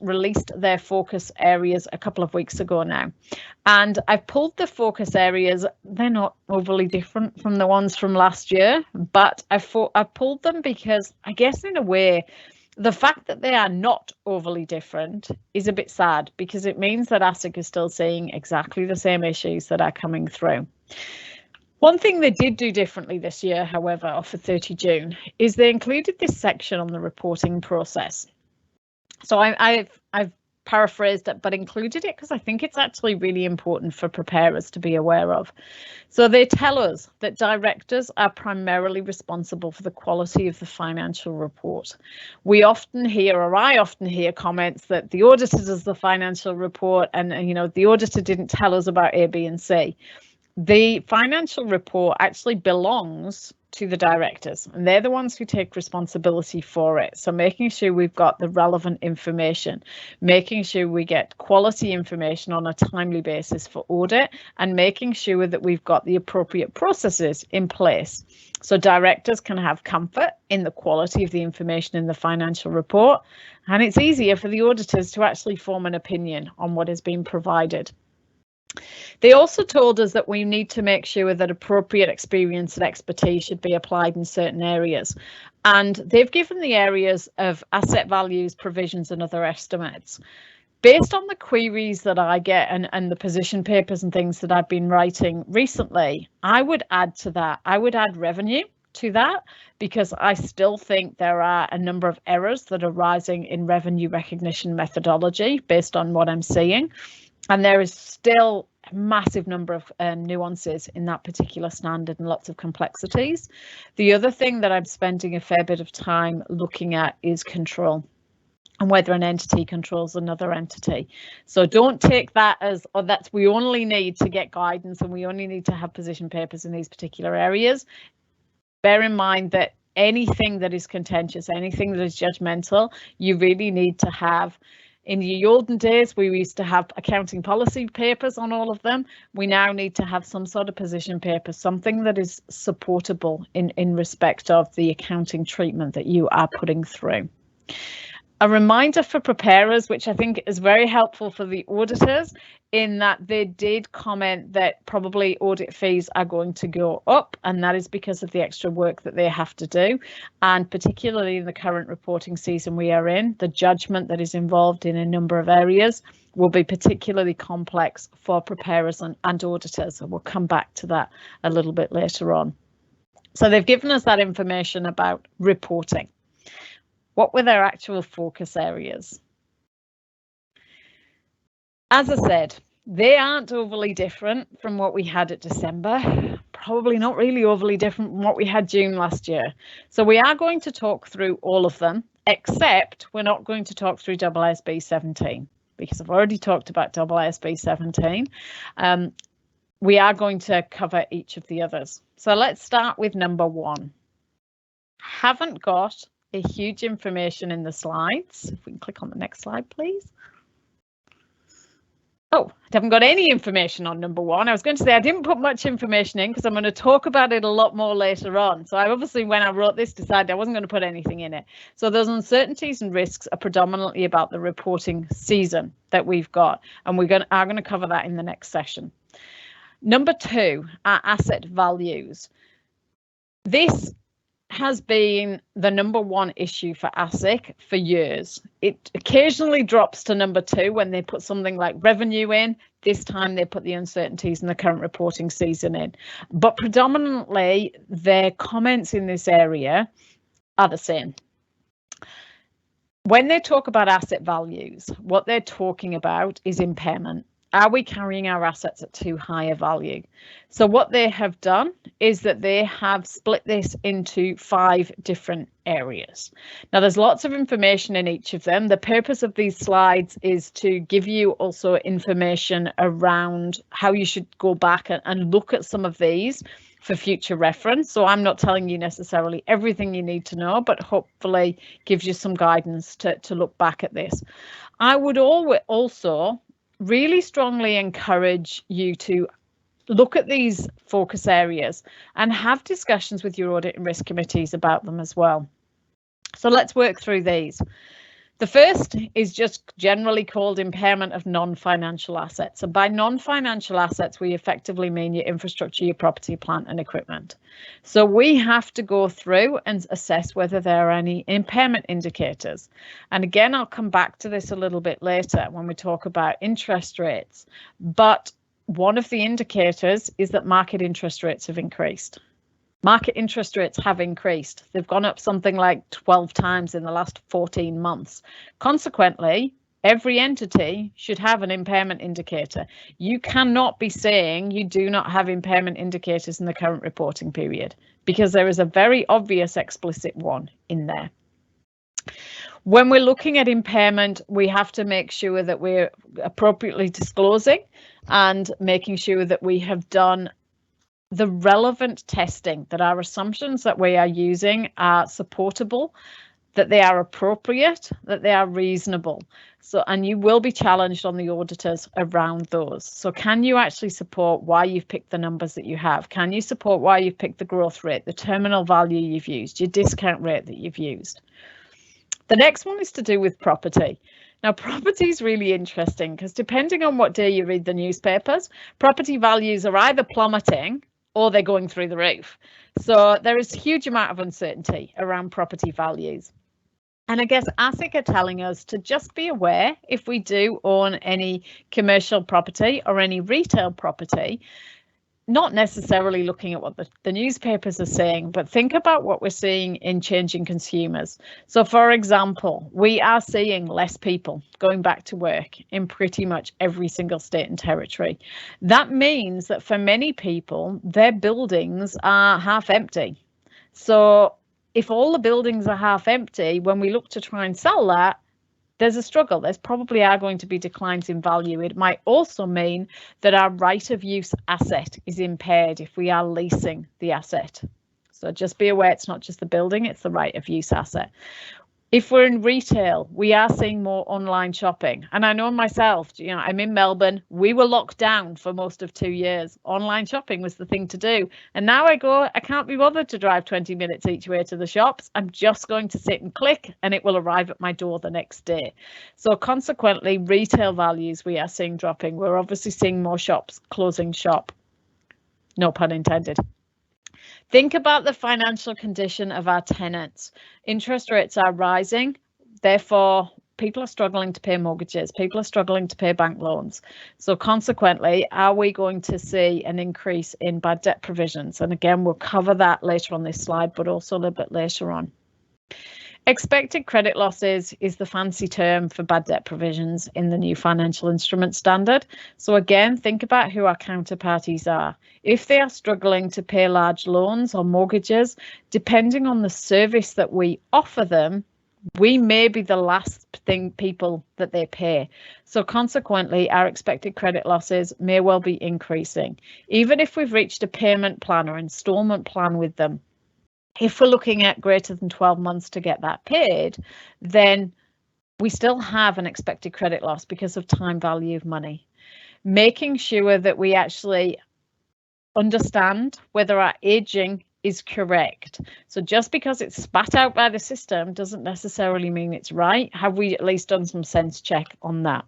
released their focus areas a couple of weeks ago now, and I've pulled the focus areas. They're not overly different from the ones from last year, but I pulled them because I guess in a way, the fact that they are not overly different is a bit sad, because it means that ASIC is still seeing exactly the same issues that are coming through. One thing they did do differently this year, however, or for 30 June, is they included this section on the reporting process. So I've paraphrased it, but included it because I think it's actually really important for preparers to be aware of. So they tell us that directors are primarily responsible for the quality of the financial report. We often hear, or I often hear, comments that the auditor does the financial report and you know, the auditor didn't tell us about A, B, and C. The financial report actually belongs to the directors, and they're the ones who take responsibility for it. So making sure we've got the relevant information, making sure we get quality information on a timely basis for audit, and making sure that we've got the appropriate processes in place so directors can have comfort in the quality of the information in the financial report, and it's easier for the auditors to actually form an opinion on what is being provided. They also told us that we need to make sure that appropriate experience and expertise should be applied in certain areas. And they've given the areas of asset values, provisions and other estimates. Based on the queries that I get and the position papers and things that I've been writing recently, I would add to that. I would add revenue to that, because I still think there are a number of errors that are rising in revenue recognition methodology based on what I'm seeing. And there is still a massive number of nuances in that particular standard and lots of complexities. The other thing that I'm spending a fair bit of time looking at is control, and whether an entity controls another entity. So don't take that as, oh, that's, we only need to get guidance and we only need to have position papers in these particular areas. Bear in mind that anything that is contentious, anything that is judgmental, you really need to have. In the olden days, we used to have accounting policy papers on all of them. We now need to have some sort of position paper, something that is supportable in respect of the accounting treatment that you are putting through. A reminder for preparers, which I think is very helpful for the auditors, in that they did comment that probably audit fees are going to go up, and that is because of the extra work that they have to do. And particularly in the current reporting season we are in, the judgment that is involved in a number of areas will be particularly complex for preparers and auditors. And we'll come back to that a little bit later on. So they've given us that information about reporting. What were their actual focus areas? As I said, they aren't overly different from what we had at December, probably not really overly different from what we had June last year. So we are going to talk through all of them, except we're not going to talk through AASB 17, because I've already talked about AASB 17. We are going to cover each of the others. So let's start with number 1. Haven't got a huge information in the slides. If we can click on the next slide, please. Oh, I haven't got any information on number 1. I was going to say I didn't put much information in because I'm going to talk about it a lot more later on. So I obviously, when I wrote this, decided I wasn't going to put anything in it. So those uncertainties and risks are predominantly about the reporting season that we've got, and are going to cover that in the next session. Number 2, are asset values. This has been the number 1 issue for ASIC for years. It occasionally drops to number 2 when they put something like revenue in. This time they put the uncertainties in the current reporting season in. But predominantly their comments in this area are the same. When they talk about asset values, what they're talking about is impairment. Are we carrying our assets at too high a value? So what they have done is that they have split this into 5 different areas. Now, there's lots of information in each of them. The purpose of these slides is to give you also information around how you should go back and look at some of these for future reference. So I'm not telling you necessarily everything you need to know, but hopefully gives you some guidance to look back at this. I would also really strongly encourage you to look at these focus areas and have discussions with your audit and risk committees about them as well. So let's work through these. The first is just generally called impairment of non-financial assets. And by non-financial assets, we effectively mean your infrastructure, your property, plant and equipment. So we have to go through and assess whether there are any impairment indicators. And again, I'll come back to this a little bit later when we talk about interest rates. But one of the indicators is that market interest rates have increased. Market interest rates have increased. They've gone up something like 12 times in the last 14 months. Consequently, every entity should have an impairment indicator. You cannot be saying you do not have impairment indicators in the current reporting period, because there is a very obvious explicit one in there. When we're looking at impairment, we have to make sure that we're appropriately disclosing and making sure that we have done the relevant testing, that our assumptions that we are using are supportable, that they are appropriate, that they are reasonable. So, and you will be challenged on the auditors around those. So can you actually support why you've picked the numbers that you have? Can you support why you've picked the growth rate, the terminal value you've used, your discount rate that you've used? The next one is to do with property. Now, property is really interesting because depending on what day you read the newspapers, property values are either plummeting or they're going through the roof. So there is a huge amount of uncertainty around property values. And I guess ASIC are telling us to just be aware if we do own any commercial property or any retail property, not necessarily looking at what the newspapers are saying, but think about what we're seeing in changing consumers. So, for example, we are seeing less people going back to work in pretty much every single state and territory. That means that for many people, their buildings are half empty. So if all the buildings are half empty, when we look to try and sell that, there's a struggle. There's probably are going to be declines in value. It might also mean that our right of use asset is impaired if we are leasing the asset. So just be aware it's not just the building, it's the right of use asset. If we're in retail, we are seeing more online shopping. And I know myself, I'm in Melbourne. We were locked down for most of 2 years. Online shopping was the thing to do. And now I can't be bothered to drive 20 minutes each way to the shops. I'm just going to sit and click and it will arrive at my door the next day. So consequently, retail values we are seeing dropping. We're obviously seeing more shops closing shop. No pun intended. Think about the financial condition of our tenants. Interest rates are rising, therefore people are struggling to pay mortgages, people are struggling to pay bank loans. So consequently, are we going to see an increase in bad debt provisions? And again, we'll cover that later on this slide, but also a little bit later on. Expected credit losses is the fancy term for bad debt provisions in the new financial instrument standard. So again, think about who our counterparties are. If they are struggling to pay large loans or mortgages, depending on the service that we offer them, we may be the last people that they pay. So consequently, our expected credit losses may well be increasing. Even if we've reached a payment plan or installment plan with them, if we're looking at greater than 12 months to get that paid, then we still have an expected credit loss because of time value of money. Making sure that we actually understand whether our aging is correct. So just because it's spat out by the system doesn't necessarily mean it's right. Have we at least done some sense check on that?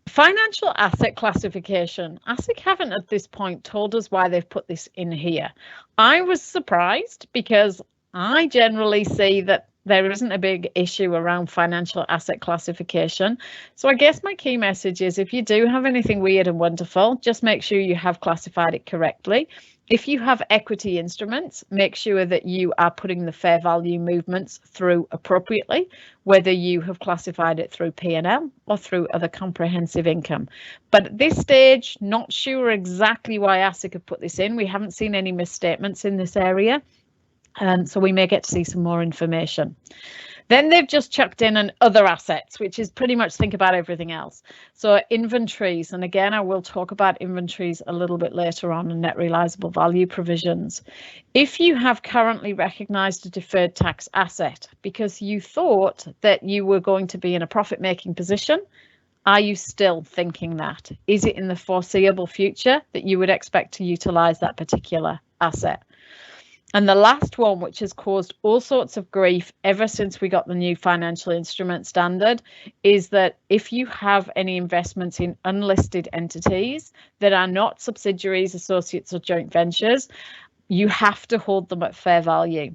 Financial asset classification. ASIC haven't at this point told us why they've put this in here. I was surprised because I generally see that there isn't a big issue around financial asset classification. So I guess my key message is if you do have anything weird and wonderful, just make sure you have classified it correctly. If you have equity instruments, make sure that you are putting the fair value movements through appropriately, whether you have classified it through P&L or through other comprehensive income. But at this stage, not sure exactly why ASIC have put this in. We haven't seen any misstatements in this area, so we may get to see some more information. Then they've just chucked in an other assets, which is pretty much think about everything else. So inventories, and again, I will talk about inventories a little bit later on, and net realizable value provisions. If you have currently recognised a deferred tax asset because you thought that you were going to be in a profit-making position, are you still thinking that? Is it in the foreseeable future that you would expect to utilise that particular asset? And the last one, which has caused all sorts of grief ever since we got the new financial instrument standard, is that if you have any investments in unlisted entities that are not subsidiaries, associates, or joint ventures, you have to hold them at fair value.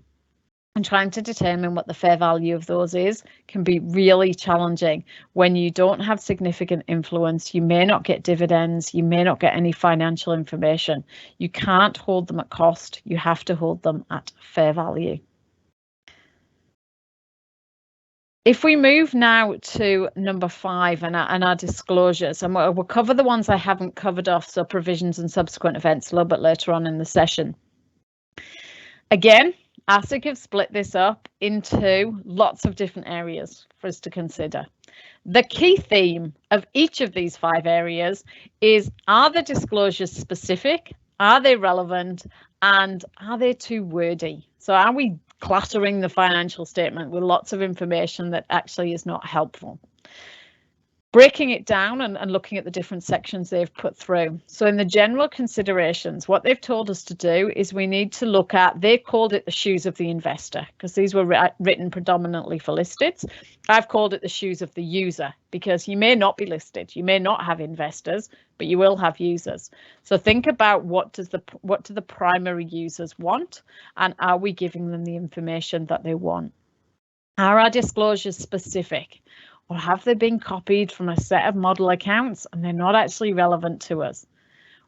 And trying to determine what the fair value of those is can be really challenging when you don't have significant influence. You may not get dividends. You may not get any financial information. You can't hold them at cost. You have to hold them at fair value. If we move now to number 5 and our disclosures, and we'll cover the ones I haven't covered off, so provisions and subsequent events, a little bit later on in the session. Again, ASIC have split this up into lots of different areas for us to consider. The key theme of each of these 5 areas is, are the disclosures specific? Are they relevant? And are they too wordy? So are we cluttering the financial statement with lots of information that actually is not helpful? Breaking it down and looking at the different sections they've put through. So in the general considerations, what they've told us to do is we need to look at, they called it the shoes of the investor, because these were written predominantly for listeds. I've called it the shoes of the user, because you may not be listed, you may not have investors, but you will have users. So think about what do the primary users want, and are we giving them the information that they want? Are our disclosures specific? Or have they been copied from a set of model accounts and they're not actually relevant to us?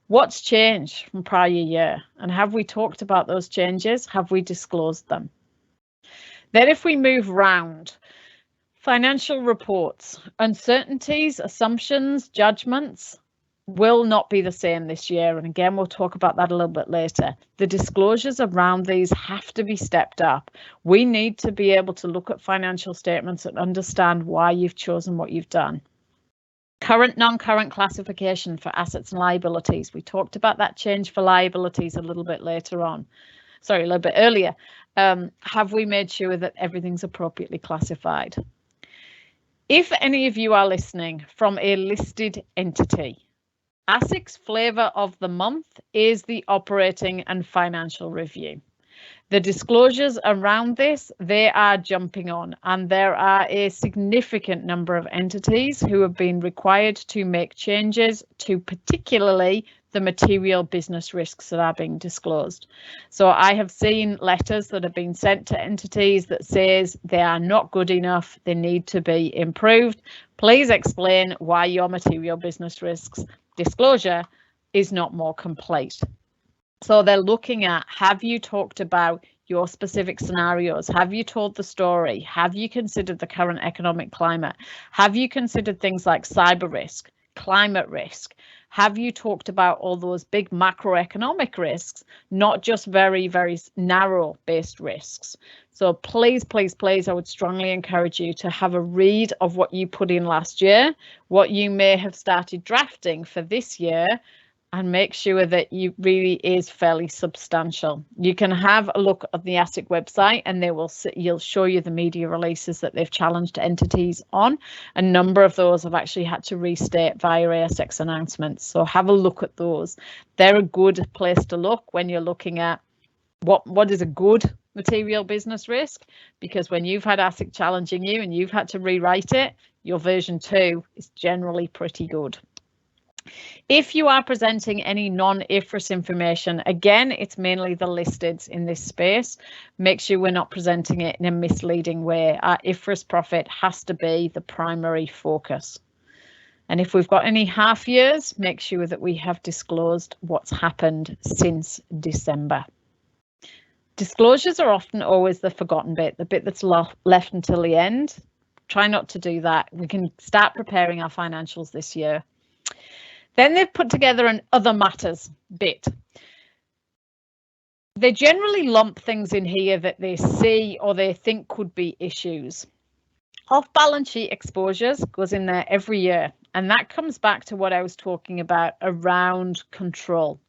What's changed from prior year? And have we talked about those changes? Have we disclosed them? Then if we move round, financial reports, uncertainties, assumptions, judgments will not be the same this year. And again, we'll talk about that a little bit later. The disclosures around these have to be stepped up. We need to be able to look at financial statements and understand why you've chosen what you've done. Current, non-current classification for assets and liabilities. We talked about that change for liabilities a little bit later on. sorry, a little bit earlier. Have we made sure that everything's appropriately classified? If any of you are listening from a listed entity, ASIC's flavour of the month is the operating and financial review. The disclosures around this, they are jumping on, and there are a significant number of entities who have been required to make changes to particularly the material business risks that are being disclosed. So I have seen letters that have been sent to entities that says they are not good enough, they need to be improved. Please explain why your material business risks disclosure is not more complete. So they're looking at, have you talked about your specific scenarios? Have you told the story? Have you considered the current economic climate? Have you considered things like cyber risk, climate risk? Have you talked about all those big macroeconomic risks, not just very, very narrow based risks? So please, please, please, I would strongly encourage you to have a read of what you put in last year, what you may have started drafting for this year, and make sure that you really is fairly substantial. You can have a look at the ASIC website and they will you'll show you the media releases that they've challenged entities on. A number of those have actually had to restate via ASX announcements. So have a look at those. They're a good place to look when you're looking at what is a good material business risk, because when you've had ASIC challenging you and you've had to rewrite it, your version 2 is generally pretty good. If you are presenting any non-IFRS information, again, it's mainly the listeds in this space. Make sure we're not presenting it in a misleading way. Our IFRS profit has to be the primary focus. And if we've got any half years, make sure that we have disclosed what's happened since December. Disclosures are often always the forgotten bit, the bit that's left until the end. Try not to do that. We can start preparing our financials this year. Then they've put together an other matters bit. They generally lump things in here that they see or they think could be issues. Off-balance sheet exposures goes in there every year, and that comes back to what I was talking about around control.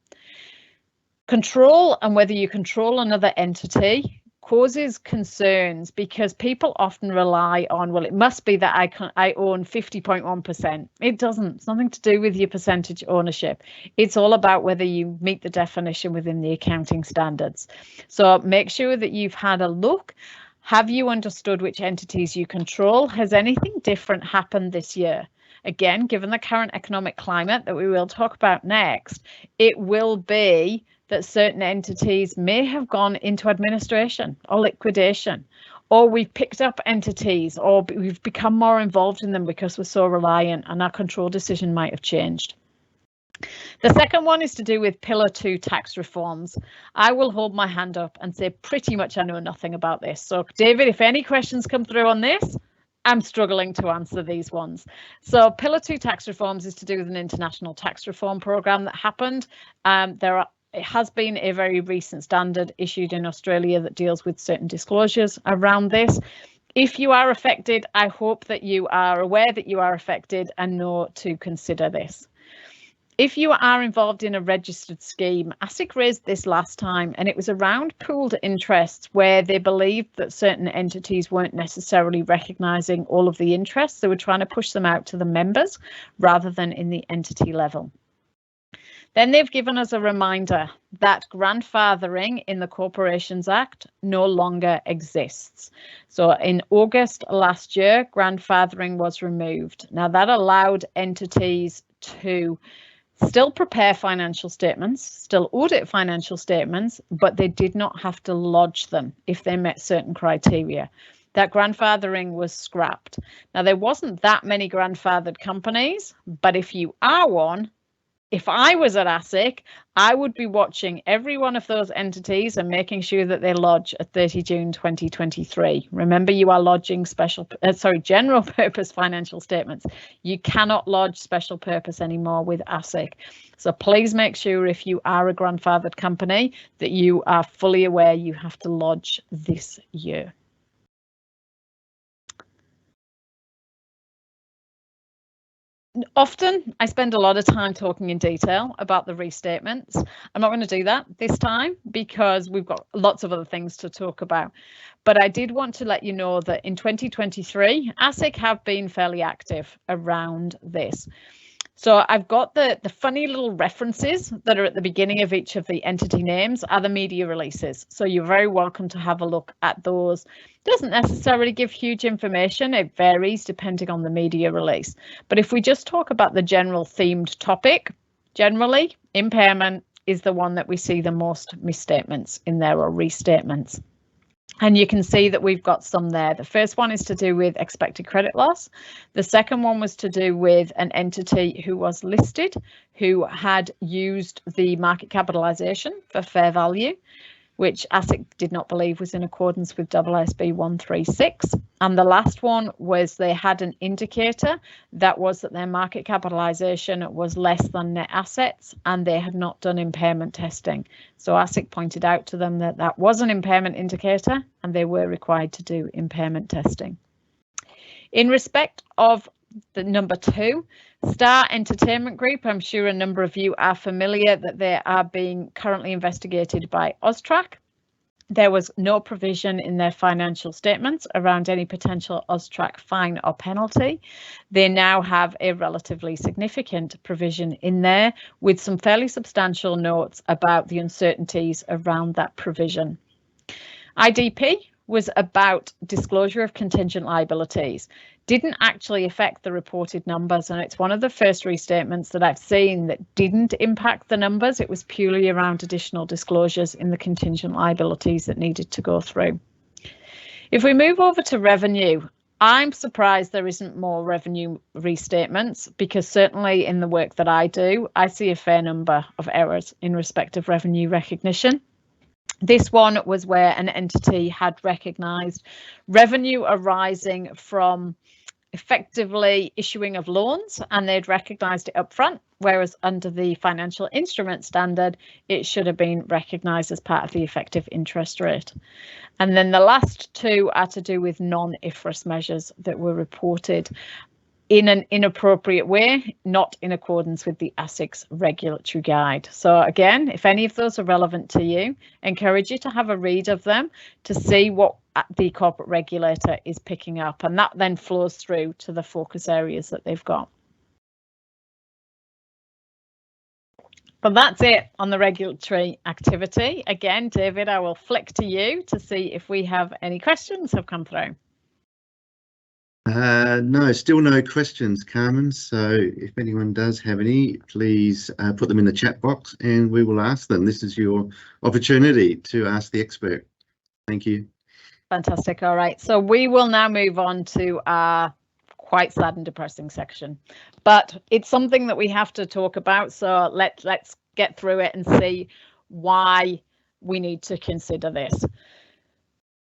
Control and whether you control another entity causes concerns because people often rely on, well, it must be that I own 50.1%. It doesn't. It's nothing to do with your percentage ownership. It's all about whether you meet the definition within the accounting standards. So make sure that you've had a look. Have you understood which entities you control? Has anything different happened this year? Again, given the current economic climate that we will talk about next, it will be that certain entities may have gone into administration or liquidation, or we've picked up entities or we've become more involved in them because we're so reliant and our control decision might have changed. The second one is to do with Pillar 2 tax reforms. I will hold my hand up and say pretty much I know nothing about this. So David, if any questions come through on this, I'm struggling to answer these ones. So Pillar 2 tax reforms is to do with an international tax reform program that happened. It has been a very recent standard issued in Australia that deals with certain disclosures around this. If you are affected, I hope that you are aware that you are affected and know to consider this. If you are involved in a registered scheme, ASIC raised this last time, and it was around pooled interests where they believed that certain entities weren't necessarily recognising all of the interests. They were trying to push them out to the members rather than in the entity level. Then they've given us a reminder that grandfathering in the Corporations Act no longer exists. So in August last year, grandfathering was removed. Now that allowed entities to still prepare financial statements, still audit financial statements, but they did not have to lodge them if they met certain criteria. That grandfathering was scrapped. Now there wasn't that many grandfathered companies, but if you are one, if I was at ASIC, I would be watching every one of those entities and making sure that they lodge at 30 June 2023. Remember, you are lodging general purpose financial statements. You cannot lodge special purpose anymore with ASIC. So please make sure if you are a grandfathered company that you are fully aware you have to lodge this year. Often I spend a lot of time talking in detail about the restatements. I'm not going to do that this time because we've got lots of other things to talk about. But I did want to let you know that in 2023, ASIC have been fairly active around this. So I've got the funny little references that are at the beginning of each of the entity names are the media releases. So you're very welcome to have a look at those. Doesn't necessarily give huge information. It varies depending on the media release. But if we just talk about the general themed topic, generally impairment is the one that we see the most misstatements in there or restatements. And you can see that we've got some there. The first one is to do with expected credit loss. The second one was to do with an entity who was listed, who had used the market capitalisation for fair value, which ASIC did not believe was in accordance with AASB 136. And the last one was they had an indicator that was that their market capitalisation was less than net assets and they had not done impairment testing. So ASIC pointed out to them that that was an impairment indicator and they were required to do impairment testing. In respect of the number 2, Star Entertainment Group, I'm sure a number of you are familiar that they are being currently investigated by AUSTRAC. There was no provision in their financial statements around any potential AUSTRAC fine or penalty. They now have a relatively significant provision in there with some fairly substantial notes about the uncertainties around that provision. IDP was about disclosure of contingent liabilities. Didn't actually affect the reported numbers, and it's one of the first restatements that I've seen that didn't impact the numbers. It was purely around additional disclosures in the contingent liabilities that needed to go through. If we move over to revenue, I'm surprised there isn't more revenue restatements because certainly in the work that I do, I see a fair number of errors in respect of revenue recognition. This one was where an entity had recognised revenue arising from effectively issuing of loans and they'd recognised it up front, whereas under the financial instrument standard, it should have been recognised as part of the effective interest rate. And then the last 2 are to do with non-IFRS measures that were reported in an inappropriate way, not in accordance with the ASIC's regulatory guide. So again, if any of those are relevant to you, encourage you to have a read of them to see what the corporate regulator is picking up, and that then flows through to the focus areas that they've got. But that's it on the regulatory activity. Again, David, I will flick to you to see if we have any questions have come through. No, still no questions, Carmen. So if anyone does have any, please put them in the chat box and we will ask them. This is your opportunity to ask the expert. Thank you. Fantastic. All right. So we will now move on to our quite sad and depressing section, but it's something that we have to talk about. So let's get through it and see why we need to consider this.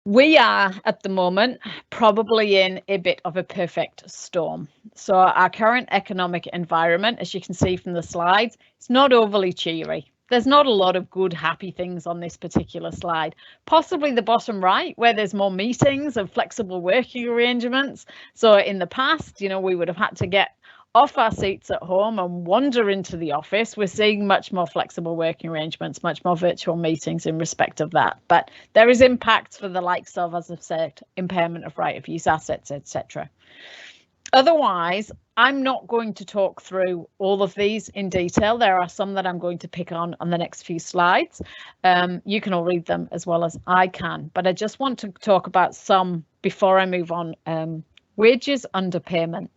We are at the moment probably in a bit of a perfect storm. So our current economic environment, as you can see from the slides, it's not overly cheery. There's not a lot of good, happy things on this particular slide. Possibly the bottom right, where there's more meetings and flexible working arrangements. So in the past, you know, we would have had to get off our seats at home and wander into the office. We're seeing much more flexible working arrangements, much more virtual meetings in respect of that. But there is impacts for the likes of, as I've said, impairment of right of use assets, etc. Otherwise, I'm not going to talk through all of these in detail. There are some that I'm going to pick on the next few slides. You can all read them as well as I can, but I just want to talk about some before I move on. Wages underpayment.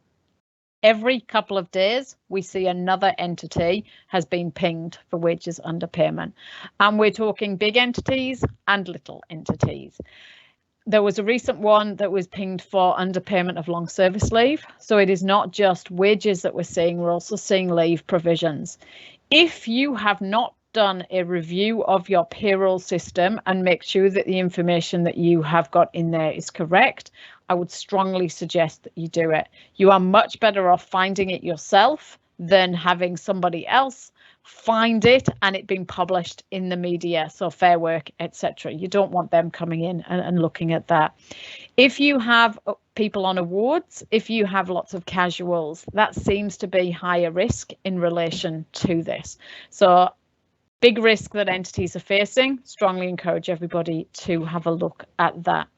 Every couple of days, we see another entity has been pinged for wages underpayment. And we're talking big entities and little entities. There was a recent one that was pinged for underpayment of long service leave. So it is not just wages that we're seeing, we're also seeing leave provisions. If you have not done a review of your payroll system and make sure that the information that you have got in there is correct, I would strongly suggest that you do it. You are much better off finding it yourself than having somebody else find it and it being published in the media, so Fair Work, etc. You don't want them coming in and looking at that. If you have people on awards, if you have lots of casuals, that seems to be higher risk in relation to this. So big risk that entities are facing, strongly encourage everybody to have a look at that.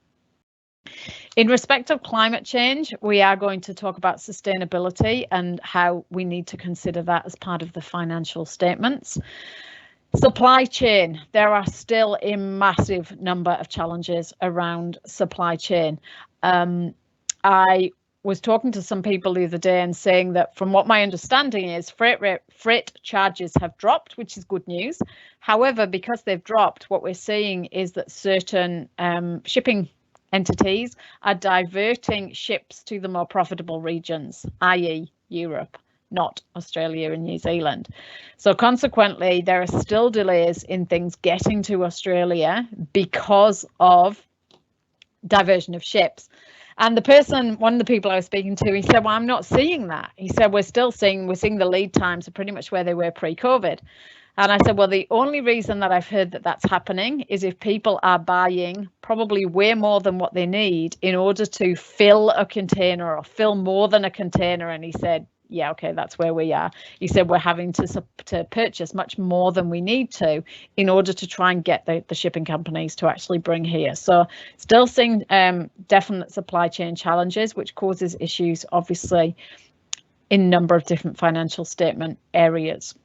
In respect of climate change, we are going to talk about sustainability and how we need to consider that as part of the financial statements. Supply chain, there are still a massive number of challenges around supply chain. I was talking to some people the other day and saying that from what my understanding is, freight charges have dropped, which is good news. However, because they've dropped, what we're seeing is that certain shipping entities are diverting ships to the more profitable regions, i.e. Europe, not Australia and New Zealand. So consequently, there are still delays in things getting to Australia because of diversion of ships. And one of the people I was speaking to, he said, well, I'm not seeing that. He said, we're seeing the lead times are pretty much where they were pre-COVID. And I said, well, the only reason that I've heard that that's happening is if people are buying probably way more than what they need in order to fill a container or fill more than a container. And he said, yeah, okay, that's where we are. He said, we're having to purchase much more than we need to in order to try and get the shipping companies to actually bring here. So still seeing definite supply chain challenges, which causes issues, obviously, in a number of different financial statement areas.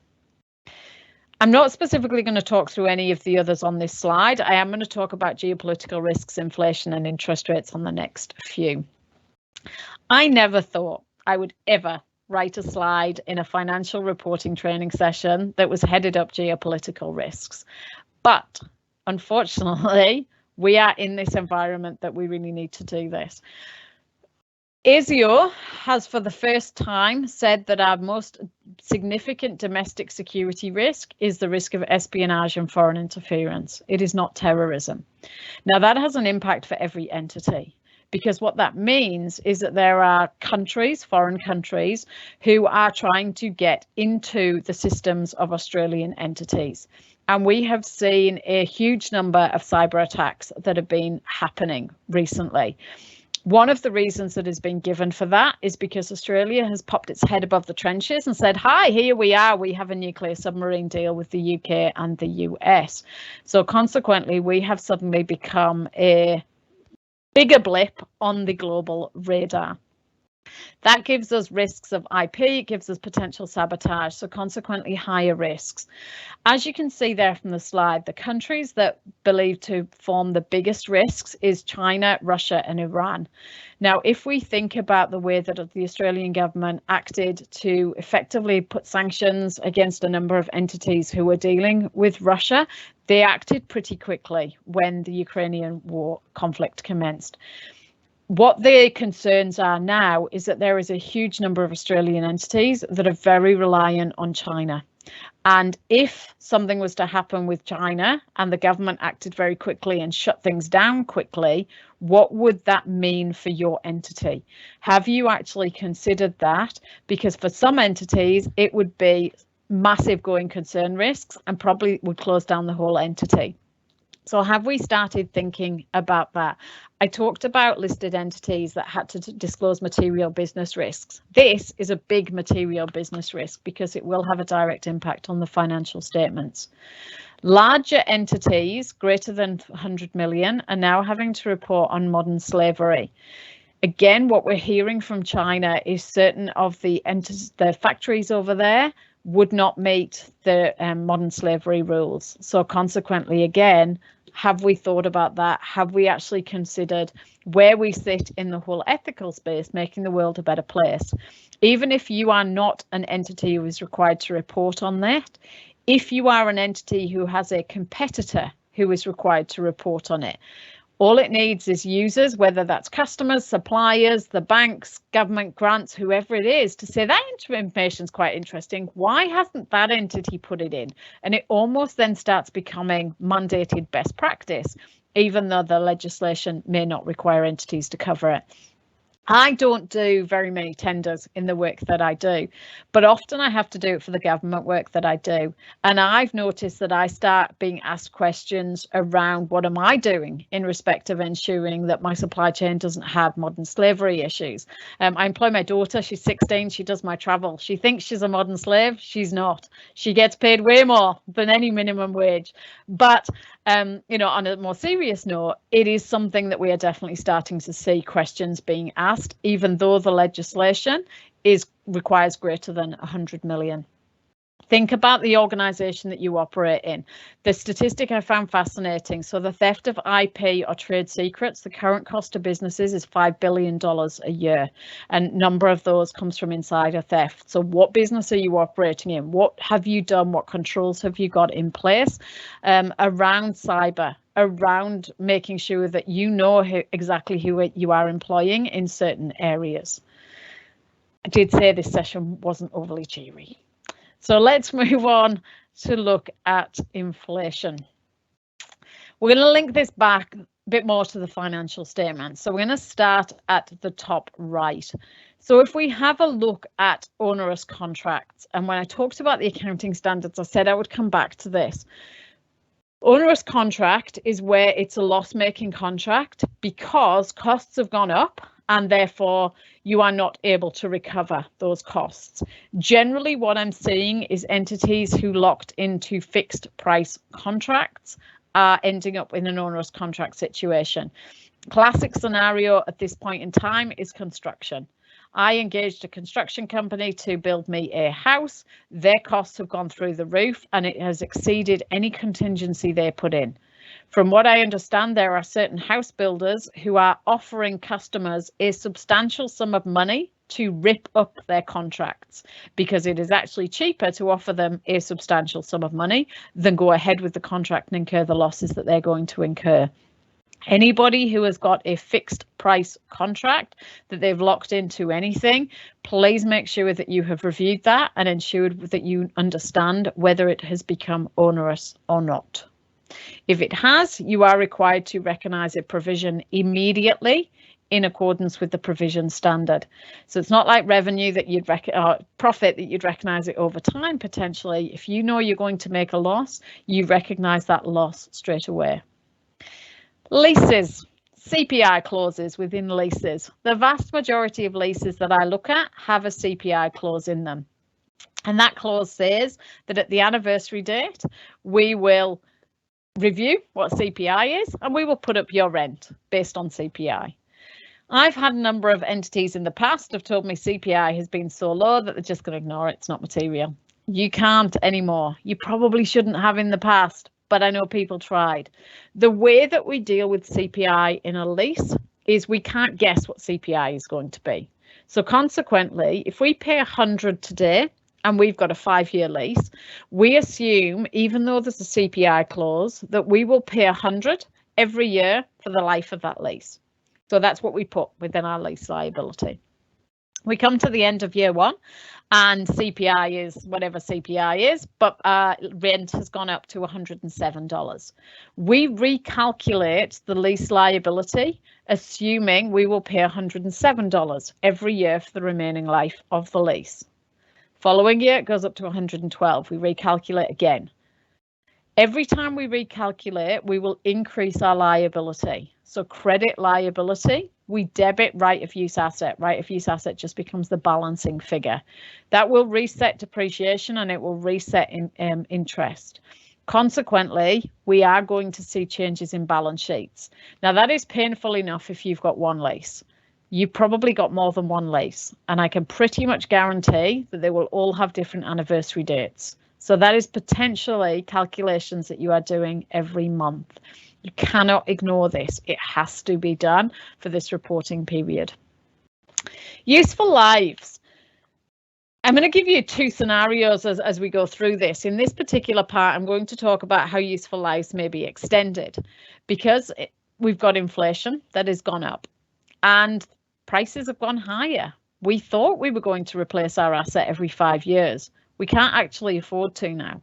I'm not specifically going to talk through any of the others on this slide. I am going to talk about geopolitical risks, inflation and interest rates on the next few. I never thought I would ever write a slide in a financial reporting training session that was headed up geopolitical risks. But unfortunately, we are in this environment that we really need to do this. ASIO has for the first time said that our most significant domestic security risk is the risk of espionage and foreign interference. It is not terrorism. Now that has an impact for every entity, because what that means is that there are countries, foreign countries, who are trying to get into the systems of Australian entities. And we have seen a huge number of cyber attacks that have been happening recently. One of the reasons that has been given for that is because Australia has popped its head above the trenches and said, hi, here we are. We have a nuclear submarine deal with the UK and the US. So consequently, we have suddenly become a bigger blip on the global radar. That gives us risks of IP, it gives us potential sabotage, so consequently higher risks. As you can see there from the slide, the countries that believe to form the biggest risks is China, Russia and Iran. Now, if we think about the way that the Australian government acted to effectively put sanctions against a number of entities who were dealing with Russia, they acted pretty quickly when the Ukrainian war conflict commenced. What the concerns are now is that there is a huge number of Australian entities that are very reliant on China. And if something was to happen with China and the government acted very quickly and shut things down quickly, what would that mean for your entity? Have you actually considered that? Because for some entities, it would be massive going concern risks and probably would close down the whole entity. So have we started thinking about that? I talked about listed entities that had to disclose material business risks. This is a big material business risk because it will have a direct impact on the financial statements. Larger entities greater than 100 million are now having to report on modern slavery. Again, what we're hearing from China is certain of the factories over there would not meet the modern slavery rules. So consequently, again, have we thought about that? Have we actually considered where we sit in the whole ethical space, making the world a better place? Even if you are not an entity who is required to report on that, if you are an entity who has a competitor who is required to report on it, all it needs is users, whether that's customers, suppliers, the banks, government grants, whoever it is, to say that information is quite interesting. Why hasn't that entity put it in? And it almost then starts becoming mandated best practice, even though the legislation may not require entities to cover it. I don't do very many tenders in the work that I do, but often I have to do it for the government work that I do. And I've noticed that I start being asked questions around what am I doing in respect of ensuring that my supply chain doesn't have modern slavery issues. I employ my daughter, she's 16, she does my travel. She thinks she's a modern slave, she's not. She gets paid way more than any minimum wage. But you know, on a more serious note, it is something that we are definitely starting to see questions being asked, even though the legislation requires greater than 100 million. Think about the organisation that you operate in. The statistic I found fascinating. So the theft of IP or trade secrets, the current cost to businesses is $5 billion a year. And a number of those comes from insider theft. So what business are you operating in? What have you done? What controls have you got in place around cyber? Around making sure that you know exactly who you are employing in certain areas. I did say this session wasn't overly cheery. So let's move on to look at inflation. We're going to link this back a bit more to the financial statement. So we're going to start at the top right. So if we have a look at onerous contracts, and when I talked about the accounting standards, I said I would come back to this. Onerous contract is where it's a loss-making contract because costs have gone up and therefore you are not able to recover those costs. Generally, what I'm seeing is entities who locked into fixed price contracts are ending up in an onerous contract situation. Classic scenario at this point in time is construction. I engaged a construction company to build me a house. Their costs have gone through the roof and it has exceeded any contingency they put in. From what I understand, there are certain house builders who are offering customers a substantial sum of money to rip up their contracts because it is actually cheaper to offer them a substantial sum of money than go ahead with the contract and incur the losses that they're going to incur. Anybody who has got a fixed price contract that they've locked into anything, please make sure that you have reviewed that and ensured that you understand whether it has become onerous or not. If it has, you are required to recognise a provision immediately in accordance with the provision standard. So it's not like revenue that you'd profit that you'd recognise it over time potentially. If you know you're going to make a loss, you recognise that loss straight away. Leases, CPI clauses within leases. The vast majority of leases that I look at have a CPI clause in them. And that clause says that at the anniversary date, we will review what CPI is and we will put up your rent based on CPI. I've had a number of entities in the past have told me CPI has been so low that they're just going to ignore it. It's not material. You can't anymore. You probably shouldn't have in the past, but I know people tried. The way that we deal with CPI in a lease is we can't guess what CPI is going to be. So consequently, if we pay 100 today, and we've got a 5-year lease, we assume, even though there's a CPI clause, that we will pay 100 every year for the life of that lease. So that's what we put within our lease liability. We come to the end of year one and CPI is whatever CPI is, but rent has gone up to $107. We recalculate the lease liability, assuming we will pay $107 every year for the remaining life of the lease. Following year, it goes up to 112. We recalculate again. Every time we recalculate, we will increase our liability. So credit liability, we debit right of use asset. Right of use asset just becomes the balancing figure. That will reset depreciation and it will reset interest. Consequently, we are going to see changes in balance sheets. Now, that is painful enough if you've got one lease. You probably got more than one lease, and I can pretty much guarantee that they will all have different anniversary dates. So that is potentially calculations that you are doing every month. You cannot ignore this. It has to be done for this reporting period. Useful lives. I'm going to give you 2 scenarios as we go through this. In this particular part, I'm going to talk about how useful lives may be extended because we've got inflation that has gone up and prices have gone higher. We thought we were going to replace our asset every 5 years. We can't actually afford to now.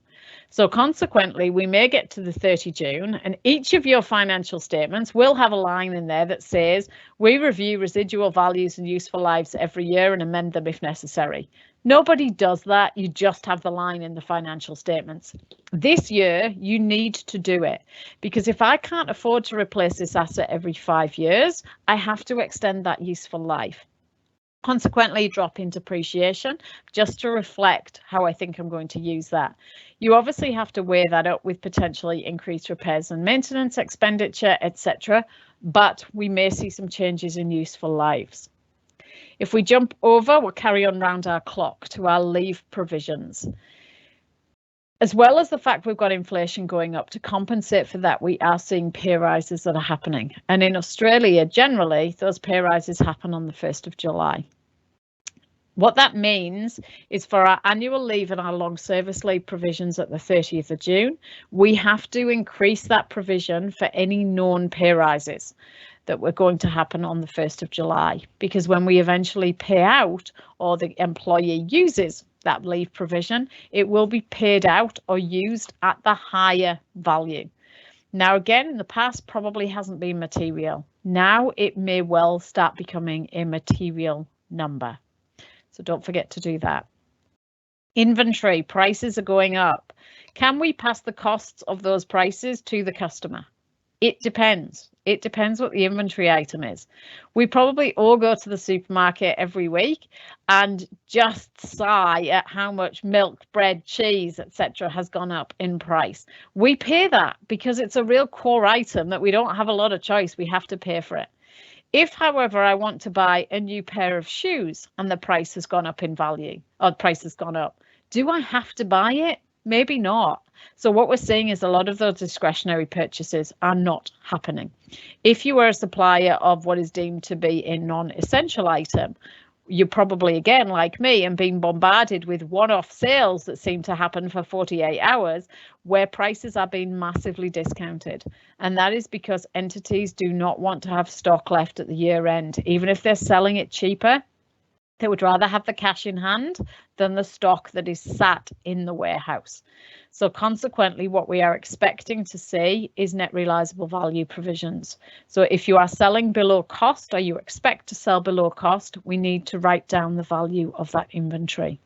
So consequently, we may get to the 30 June and each of your financial statements will have a line in there that says, we review residual values and useful lives every year and amend them if necessary. Nobody does that. You just have the line in the financial statements. This year, you need to do it because if I can't afford to replace this asset every 5 years, I have to extend that useful life. Consequently, drop in depreciation just to reflect how I think I'm going to use that. You obviously have to weigh that up with potentially increased repairs and maintenance expenditure, etc. But we may see some changes in useful lives. If we jump over, we'll carry on round our clock to our leave provisions. As well as the fact we've got inflation going up, to compensate for that, we are seeing pay rises that are happening. And in Australia, generally, those pay rises happen on the 1st of July. What that means is for our annual leave and our long service leave provisions at the 30th of June, we have to increase that provision for any known pay rises that were going to happen on the 1st of July, because when we eventually pay out or the employee uses that leave provision, it will be paid out or used at the higher value. Now, again, in the past probably hasn't been material. Now it may well start becoming a material number. So don't forget to do that. Inventory prices are going up. Can we pass the costs of those prices to the customer? It depends. It depends what the inventory item is. We probably all go to the supermarket every week and just sigh at how much milk, bread, cheese, etc. has gone up in price. We pay that because it's a real core item that we don't have a lot of choice. We have to pay for it. If, however, I want to buy a new pair of shoes and the price has gone up in value, or the price has gone up, do I have to buy it? Maybe not. So what we're seeing is a lot of those discretionary purchases are not happening. If you are a supplier of what is deemed to be a non-essential item, you're probably, again, like me, and being bombarded with one-off sales that seem to happen for 48 hours where prices are being massively discounted. And that is because entities do not want to have stock left at the year end. Even if they're selling it cheaper, they would rather have the cash in hand than the stock that is sat in the warehouse. So consequently, what we are expecting to see is net realizable value provisions. So if you are selling below cost or you expect to sell below cost, we need to write down the value of that inventory.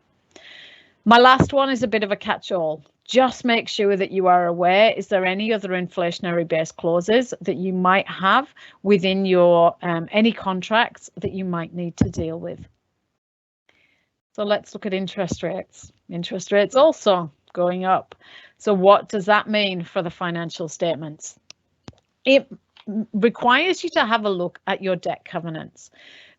My last one is a bit of a catch-all. Just make sure that you are aware, is there any other inflationary based clauses that you might have within your any contracts that you might need to deal with? So let's look at interest rates. Interest rates also going up. So what does that mean for the financial statements? It requires you to have a look at your debt covenants.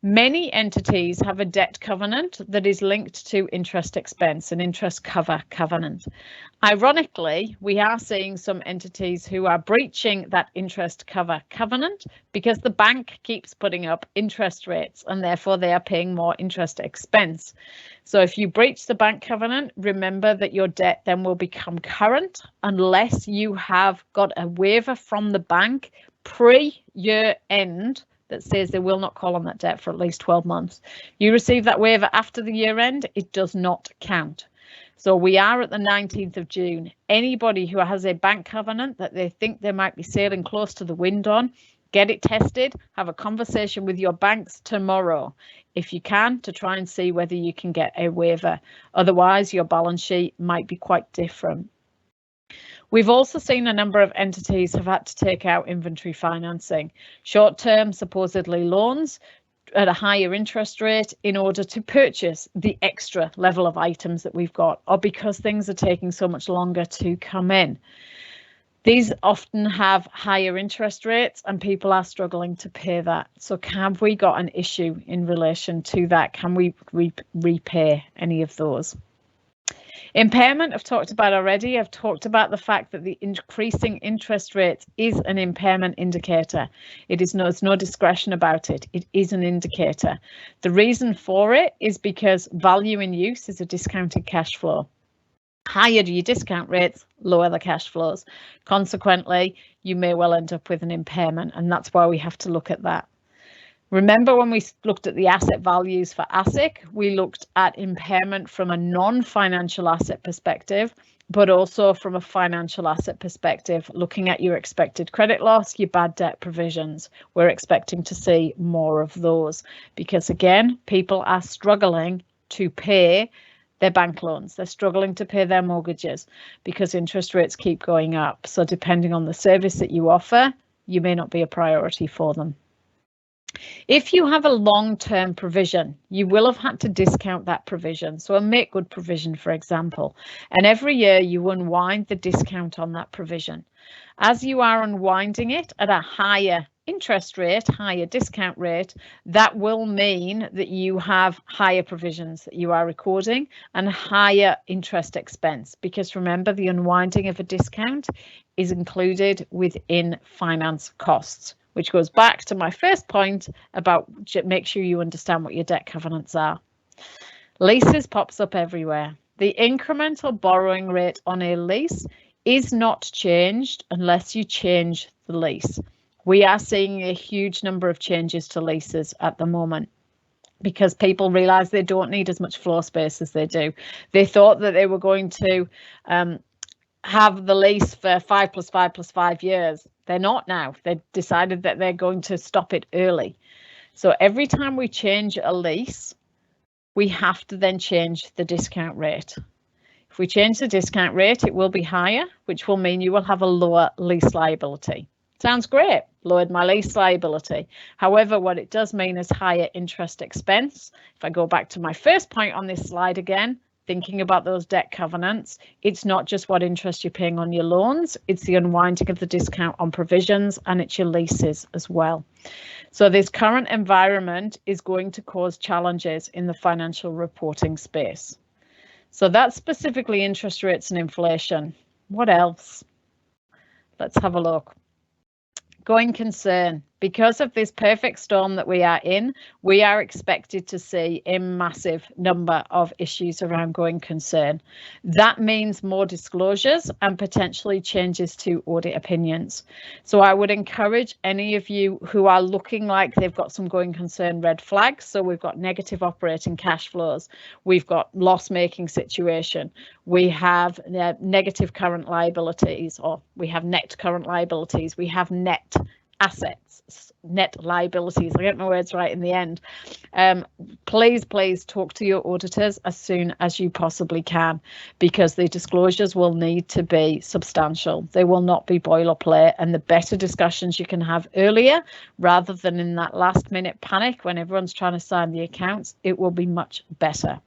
Many entities have a debt covenant that is linked to interest expense, an interest cover covenant. Ironically, we are seeing some entities who are breaching that interest cover covenant because the bank keeps putting up interest rates and therefore they are paying more interest expense. So if you breach the bank covenant, remember that your debt then will become current unless you have got a waiver from the bank pre-year end that says they will not call on that debt for at least 12 months. You receive that waiver after the year end, it does not count. So we are at the 19th of June. Anybody who has a bank covenant that they think they might be sailing close to the wind on, get it tested, have a conversation with your banks tomorrow, if you can, to try and see whether you can get a waiver. Otherwise, your balance sheet might be quite different. We've also seen a number of entities have had to take out inventory financing, short-term supposedly loans at a higher interest rate in order to purchase the extra level of items that we've got, or because things are taking so much longer to come in. These often have higher interest rates and people are struggling to pay that. So have we got an issue in relation to that? Can we repay any of those? Impairment I've talked about already. I've talked about the fact that the increasing interest rates is an impairment indicator. There's no discretion about it. It is an indicator. The reason for it is because value in use is a discounted cash flow. Higher your discount rates, lower the cash flows. Consequently, you may well end up with an impairment, and that's why we have to look at that. Remember when we looked at the asset values for ASIC, we looked at impairment from a non-financial asset perspective, but also from a financial asset perspective, looking at your expected credit loss, your bad debt provisions. We're expecting to see more of those because, again, people are struggling to pay their bank loans. They're struggling to pay their mortgages because interest rates keep going up. So depending on the service that you offer, you may not be a priority for them. If you have a long-term provision, you will have had to discount that provision. So a make good provision, for example, and every year you unwind the discount on that provision. As you are unwinding it at a higher interest rate, higher discount rate, that will mean that you have higher provisions that you are recording and higher interest expense, because remember, the unwinding of a discount is included within finance costs, which goes back to my first point about make sure you understand what your debt covenants are. Leases pops up everywhere. The incremental borrowing rate on a lease is not changed unless you change the lease. We are seeing a huge number of changes to leases at the moment because people realize they don't need as much floor space as they do. They thought that they were going to have the lease for 5 + 5 + 5 years. They're not now. They've decided that they're going to stop it early. So every time we change a lease, we have to then change the discount rate. If we change the discount rate, it will be higher, which will mean you will have a lower lease liability. Sounds great, lowered my lease liability. However, what it does mean is higher interest expense. If I go back to my first point on this slide again, thinking about those debt covenants, it's not just what interest you're paying on your loans, it's the unwinding of the discount on provisions, and it's your leases as well. So this current environment is going to cause challenges in the financial reporting space. So that's specifically interest rates and inflation. What else? Let's have a look. Going concern. Because of this perfect storm that we are in, we are expected to see a massive number of issues around going concern. That means more disclosures and potentially changes to audit opinions. So I would encourage any of you who are looking like they've got some going concern red flags. So we've got negative operating cash flows, we've got loss-making situation, we have negative current liabilities, or we have net current liabilities, we have net assets, net liabilities. I get my words right in the end. Please talk to your auditors as soon as you possibly can, because the disclosures will need to be substantial. They will not be boilerplate, and the better discussions you can have earlier rather than in that last minute panic when everyone's trying to sign the accounts, it will be much better.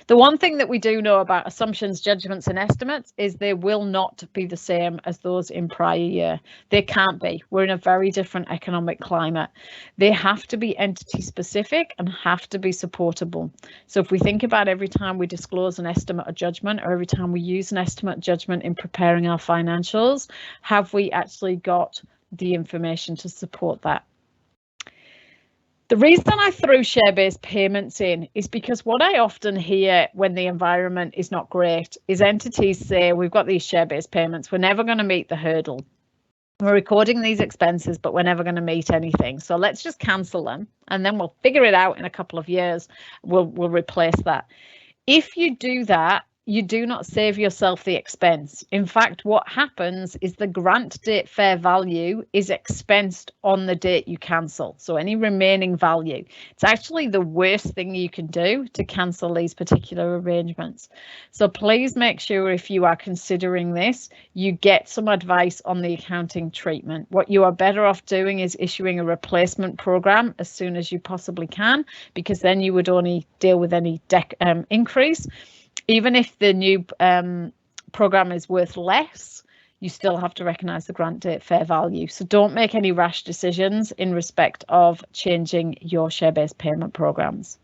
The one thing that we do know about assumptions, judgments and estimates is they will not be the same as those in prior year. They can't be. We're in a very different economic climate. They have to be entity specific and have to be supportable. So if we think about every time we disclose an estimate or judgment, or every time we use an estimate or judgment in preparing our financials, have we actually got the information to support that? The reason I threw share-based payments in is because what I often hear when the environment is not great is entities say, we've got these share-based payments, we're never going to meet the hurdle. We're recording these expenses, but we're never going to meet anything. So let's just cancel them and then we'll figure it out in a couple of years. We'll replace that. If you do that, you do not save yourself the expense. In fact, what happens is the grant date fair value is expensed on the date you cancel. So any remaining value, it's actually the worst thing you can do to cancel these particular arrangements. So please make sure if you are considering this, you get some advice on the accounting treatment. What you are better off doing is issuing a replacement program as soon as you possibly can, because then you would only deal with any increase. Even if the new program is worth less, you still have to recognise the grant date fair value. So don't make any rash decisions in respect of changing your share-based payment programs.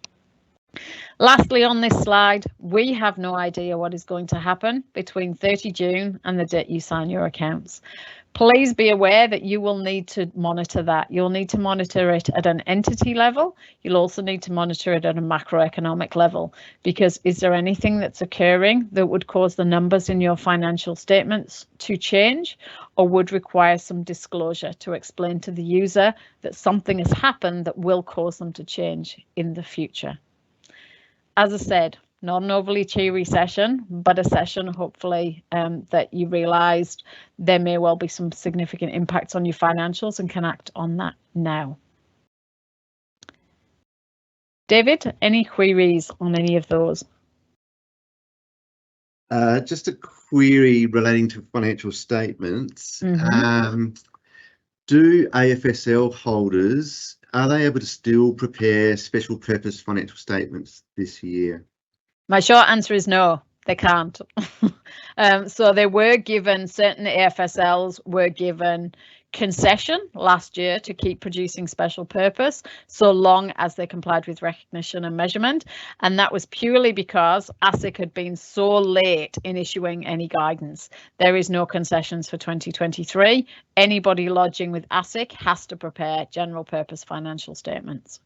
Lastly, on this slide, we have no idea what is going to happen between 30 June and the date you sign your accounts. Please be aware that you will need to monitor that. You'll need to monitor it at an entity level. You'll also need to monitor it at a macroeconomic level, because is there anything that's occurring that would cause the numbers in your financial statements to change, or would require some disclosure to explain to the user that something has happened that will cause them to change in the future. As I said, not an overly cheery session, but a session hopefully that you realised there may well be some significant impacts on your financials and can act on that now. David, any queries on any of those? Just a query relating to financial statements. Do AFSL holders, are they able to still prepare special purpose financial statements this year? My short answer is no, they can't. So they were given, certain AFSLs were given concession last year to keep producing special purpose so long as they complied with recognition and measurement, and that was purely because ASIC had been so late in issuing any guidance. There is no concessions for 2023. Anybody lodging with ASIC has to prepare general purpose financial statements.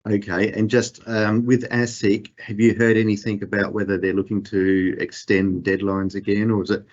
Okay, and just with ASIC, have you heard anything about whether they're looking to extend deadlines again, or is it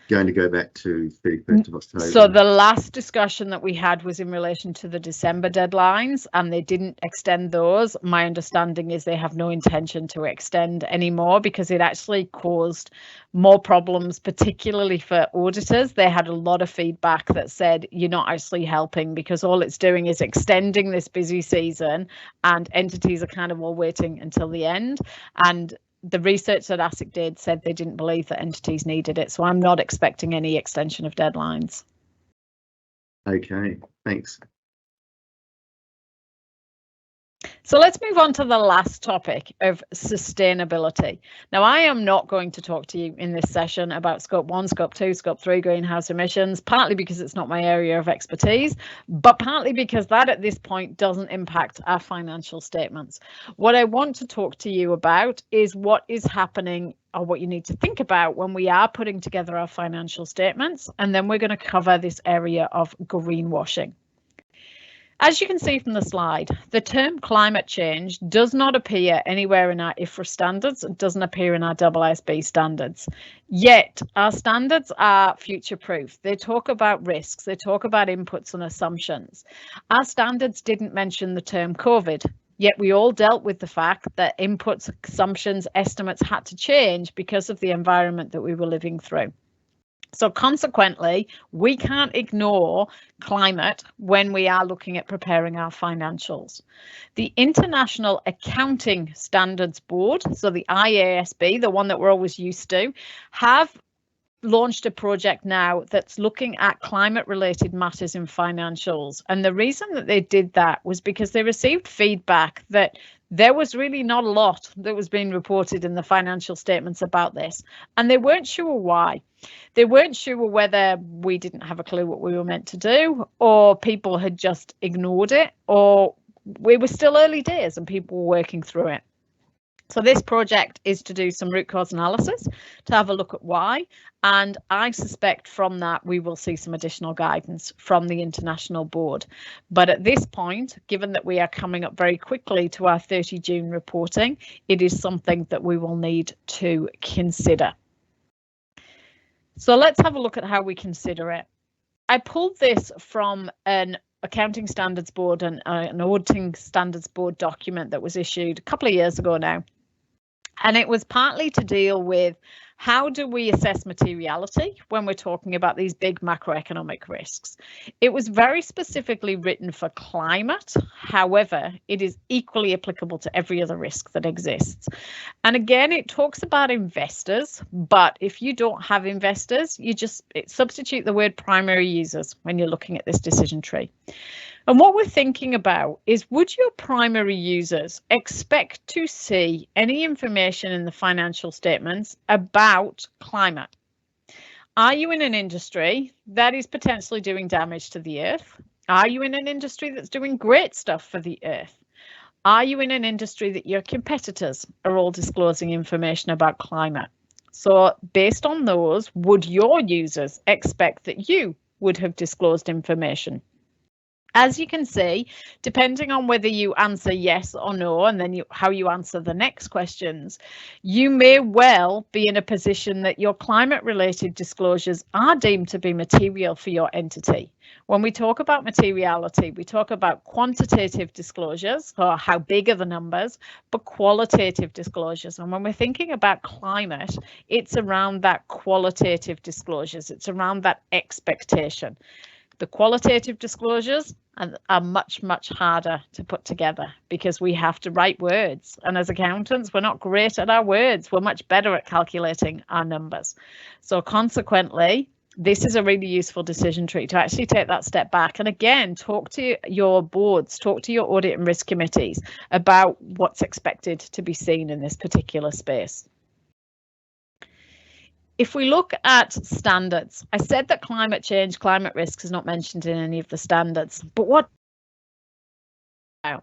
going to go back to 31st of October? So the last discussion that we had was in relation to the December deadlines, and they didn't extend those. My understanding is they have no intention to extend anymore, because it actually caused more problems, particularly for auditors. They had a lot of feedback that said you're not actually helping, because all it's doing is extending this busy season and entities are kind of all waiting until the end. And the research that ASIC did said they didn't believe that entities needed it. So I'm not expecting any extension of deadlines. Okay, thanks. So let's move on to the last topic of sustainability. Now, I am not going to talk to you in this session about Scope 1, Scope 2, Scope 3 greenhouse emissions, partly because it's not my area of expertise, but partly because that at this point doesn't impact our financial statements. What I want to talk to you about is what is happening, or what you need to think about when we are putting together our financial statements, and then we're going to cover this area of greenwashing. As you can see from the slide, the term climate change does not appear anywhere in our IFRS standards. It doesn't appear in our AASB standards. Yet our standards are future-proof. They talk about risks. They talk about inputs and assumptions. Our standards didn't mention the term COVID. Yet we all dealt with the fact that inputs, assumptions, estimates had to change because of the environment that we were living through. So consequently, we can't ignore climate when we are looking at preparing our financials. The International Accounting Standards Board, so the IASB, the one that we're always used to, have launched a project now that's looking at climate related matters in financials. And the reason that they did that was because they received feedback that there was really not a lot that was being reported in the financial statements about this, and they weren't sure why. They weren't sure whether we didn't have a clue what we were meant to do, or people had just ignored it, or we were still early days and people were working through it. So this project is to do some root cause analysis, to have a look at why, and I suspect from that we will see some additional guidance from the International Board. But at this point, given that we are coming up very quickly to our 30 June reporting, it is something that we will need to consider. So let's have a look at how we consider it. I pulled this from an Accounting Standards Board and an Auditing Standards Board document that was issued a couple of years ago now. And it was partly to deal with how do we assess materiality when we're talking about these big macroeconomic risks. It was very specifically written for climate. However, it is equally applicable to every other risk that exists. And again, it talks about investors, but if you don't have investors, you just substitute the word primary users when you're looking at this decision tree. And what we're thinking about is, would your primary users expect to see any information in the financial statements about climate? Are you in an industry that is potentially doing damage to the earth? Are you in an industry that's doing great stuff for the earth? Are you in an industry that your competitors are all disclosing information about climate? So based on those, would your users expect that you would have disclosed information? As you can see, depending on whether you answer yes or no, and then how you answer the next questions, you may well be in a position that your climate-related disclosures are deemed to be material for your entity. When we talk about materiality, we talk about quantitative disclosures, or how big are the numbers, but qualitative disclosures. And when we're thinking about climate, it's around that qualitative disclosures. It's around that expectation. The qualitative disclosures are much, much harder to put together because we have to write words. And as accountants, we're not great at our words. We're much better at calculating our numbers. So consequently, this is a really useful decision tree to actually take that step back. And again, talk to your boards, talk to your audit and risk committees about what's expected to be seen in this particular space. If we look at standards, I said that climate change, climate risk is not mentioned in any of the standards, but what now?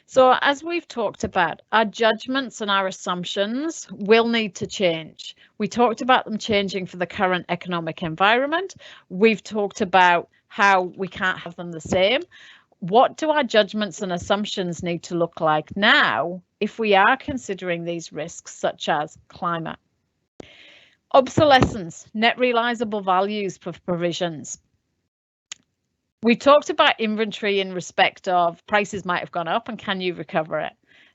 So as we've talked about, our judgments and our assumptions will need to change. We talked about them changing for the current economic environment. We've talked about how we can't have them the same. What do our judgments and assumptions need to look like now if we are considering these risks such as climate? Obsolescence, net realizable values for provisions. We talked about inventory in respect of prices might have gone up and can you recover it?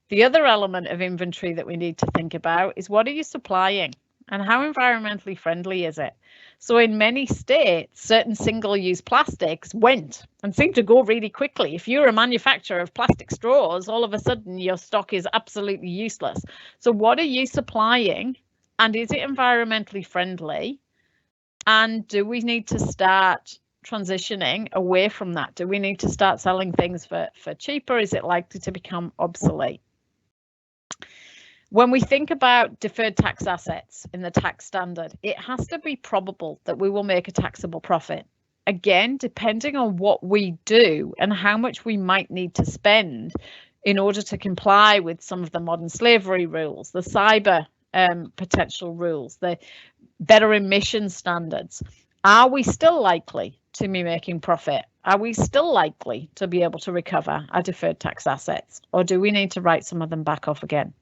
The other element of inventory that we need to think about is what are you supplying and how environmentally friendly is it? So in many states, certain single-use plastics went and seemed to go really quickly. If you're a manufacturer of plastic straws, all of a sudden your stock is absolutely useless. So what are you supplying? And is it environmentally friendly? And do we need to start transitioning away from that? Do we need to start selling things for cheaper? Is it likely to become obsolete? When we think about deferred tax assets in the tax standard, it has to be probable that we will make a taxable profit. Again, depending on what we do and how much we might need to spend in order to comply with some of the modern slavery rules, the cyber potential rules, the better emission standards. Are we still likely to be making profit? Are we still likely to be able to recover our deferred tax assets? Or do we need to write some of them back off again?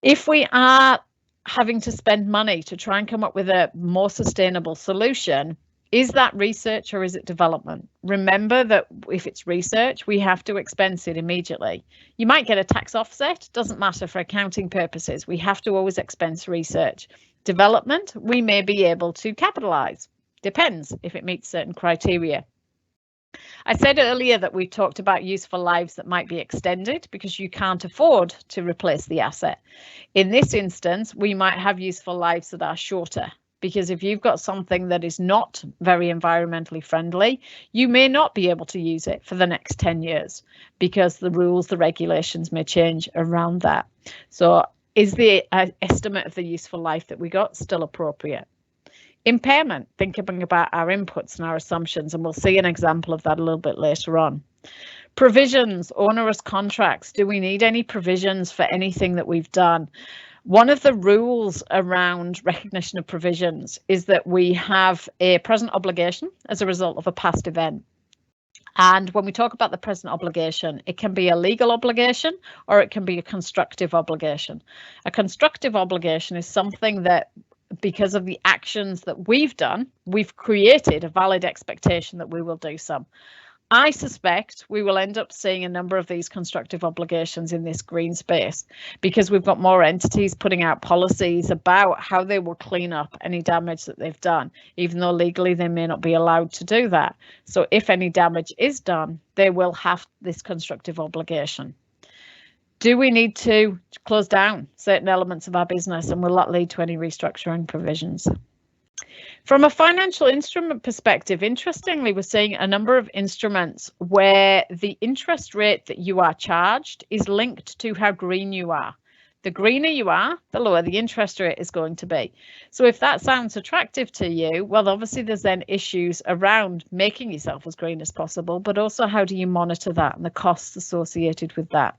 If we are having to spend money to try and come up with a more sustainable solution, is that research or is it development? Remember that if it's research, we have to expense it immediately. You might get a tax offset, doesn't matter for accounting purposes. We have to always expense research. Development, we may be able to capitalize. Depends if it meets certain criteria. I said earlier that we talked about useful lives that might be extended because you can't afford to replace the asset. In this instance, we might have useful lives that are shorter. Because if you've got something that is not very environmentally friendly, you may not be able to use it for the next 10 years because the rules, the regulations may change around that. So is the estimate of the useful life that we got still appropriate? Impairment, thinking about our inputs and our assumptions, and we'll see an example of that a little bit later on. Provisions, onerous contracts. Do we need any provisions for anything that we've done? One of the rules around recognition of provisions is that we have a present obligation as a result of a past event. And when we talk about the present obligation, it can be a legal obligation or it can be a constructive obligation. A constructive obligation is something that, because of the actions that we've done, we've created a valid expectation that we will do some. I suspect we will end up seeing a number of these constructive obligations in this green space because we've got more entities putting out policies about how they will clean up any damage that they've done, even though legally they may not be allowed to do that. So if any damage is done, they will have this constructive obligation. Do we need to close down certain elements of our business, and will that lead to any restructuring provisions? From a financial instrument perspective, interestingly, we're seeing a number of instruments where the interest rate that you are charged is linked to how green you are. The greener you are, the lower the interest rate is going to be. So if that sounds attractive to you, well, obviously there's then issues around making yourself as green as possible, but also how do you monitor that and the costs associated with that.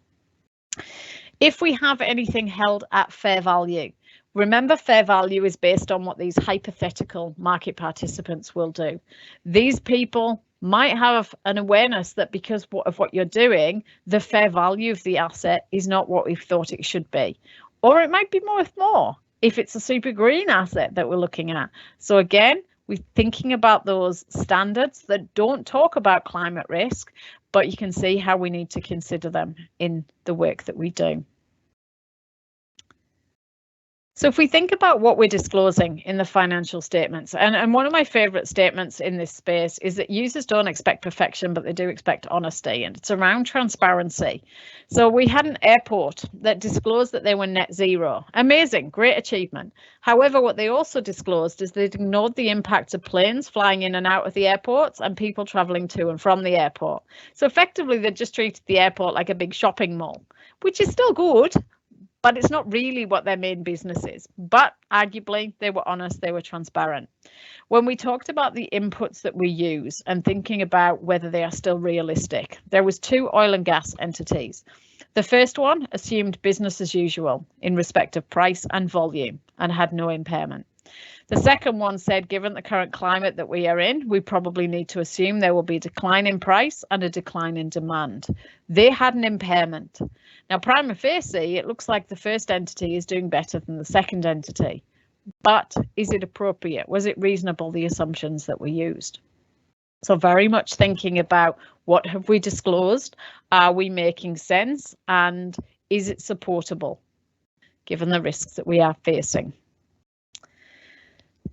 If we have anything held at fair value, remember fair value is based on what these hypothetical market participants will do. These people might have an awareness that because of what you're doing, the fair value of the asset is not what we thought it should be. Or it might be worth more if it's a super green asset that we're looking at. So again, we're thinking about those standards that don't talk about climate risk, but you can see how we need to consider them in the work that we do. So if we think about what we're disclosing in the financial statements, and one of my favourite statements in this space is that users don't expect perfection, but they do expect honesty, and it's around transparency. So we had an airport that disclosed that they were net zero. Amazing, great achievement. However, what they also disclosed is they'd ignored the impact of planes flying in and out of the airports and people travelling to and from the airport. So effectively, they just treated the airport like a big shopping mall, which is still good, but it's not really what their main business is. But arguably, they were honest, they were transparent. When we talked about the inputs that we use and thinking about whether they are still realistic, there was 2 oil and gas entities. The first one assumed business as usual in respect of price and volume and had no impairment. The second one said, given the current climate that we are in, we probably need to assume there will be a decline in price and a decline in demand. They had an impairment. Now, prima facie, it looks like the first entity is doing better than the second entity. But is it appropriate? Was it reasonable, the assumptions that were used? So very much thinking about what have we disclosed? Are we making sense? And is it supportable, given the risks that we are facing?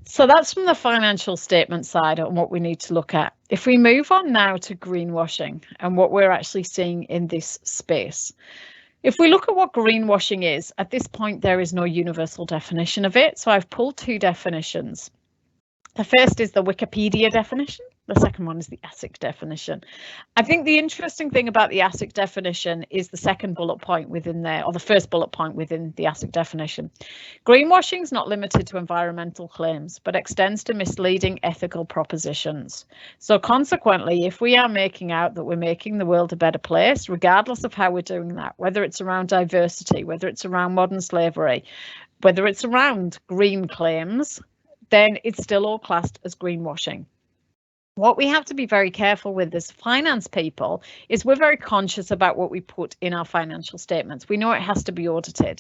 So that's from the financial statement side on what we need to look at. If we move on now to greenwashing and what we're actually seeing in this space. If we look at what greenwashing is, at this point, there is no universal definition of it. So I've pulled 2 definitions. The first is the Wikipedia definition. The second one is the ASIC definition. I think the interesting thing about the ASIC definition is the second bullet point within there, or the first bullet point within the ASIC definition. Greenwashing is not limited to environmental claims, but extends to misleading ethical propositions. So consequently, if we are making out that we're making the world a better place, regardless of how we're doing that, whether it's around diversity, whether it's around modern slavery, whether it's around green claims, then it's still all classed as greenwashing. What we have to be very careful with as finance people is we're very conscious about what we put in our financial statements. We know it has to be audited.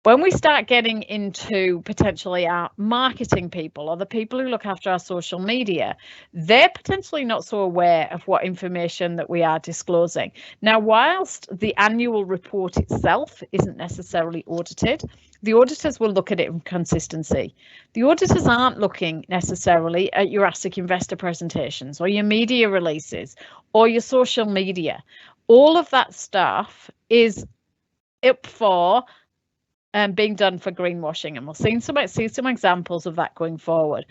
When we start getting into potentially our marketing people or the people who look after our social media, they're potentially not so aware of what information that we are disclosing. Now, whilst the annual report itself isn't necessarily audited, the auditors will look at it in consistency. The auditors aren't looking necessarily at your ASIC investor presentations or your media releases or your social media. All of that stuff is up for being done for greenwashing, and we'll see some examples of that going forward.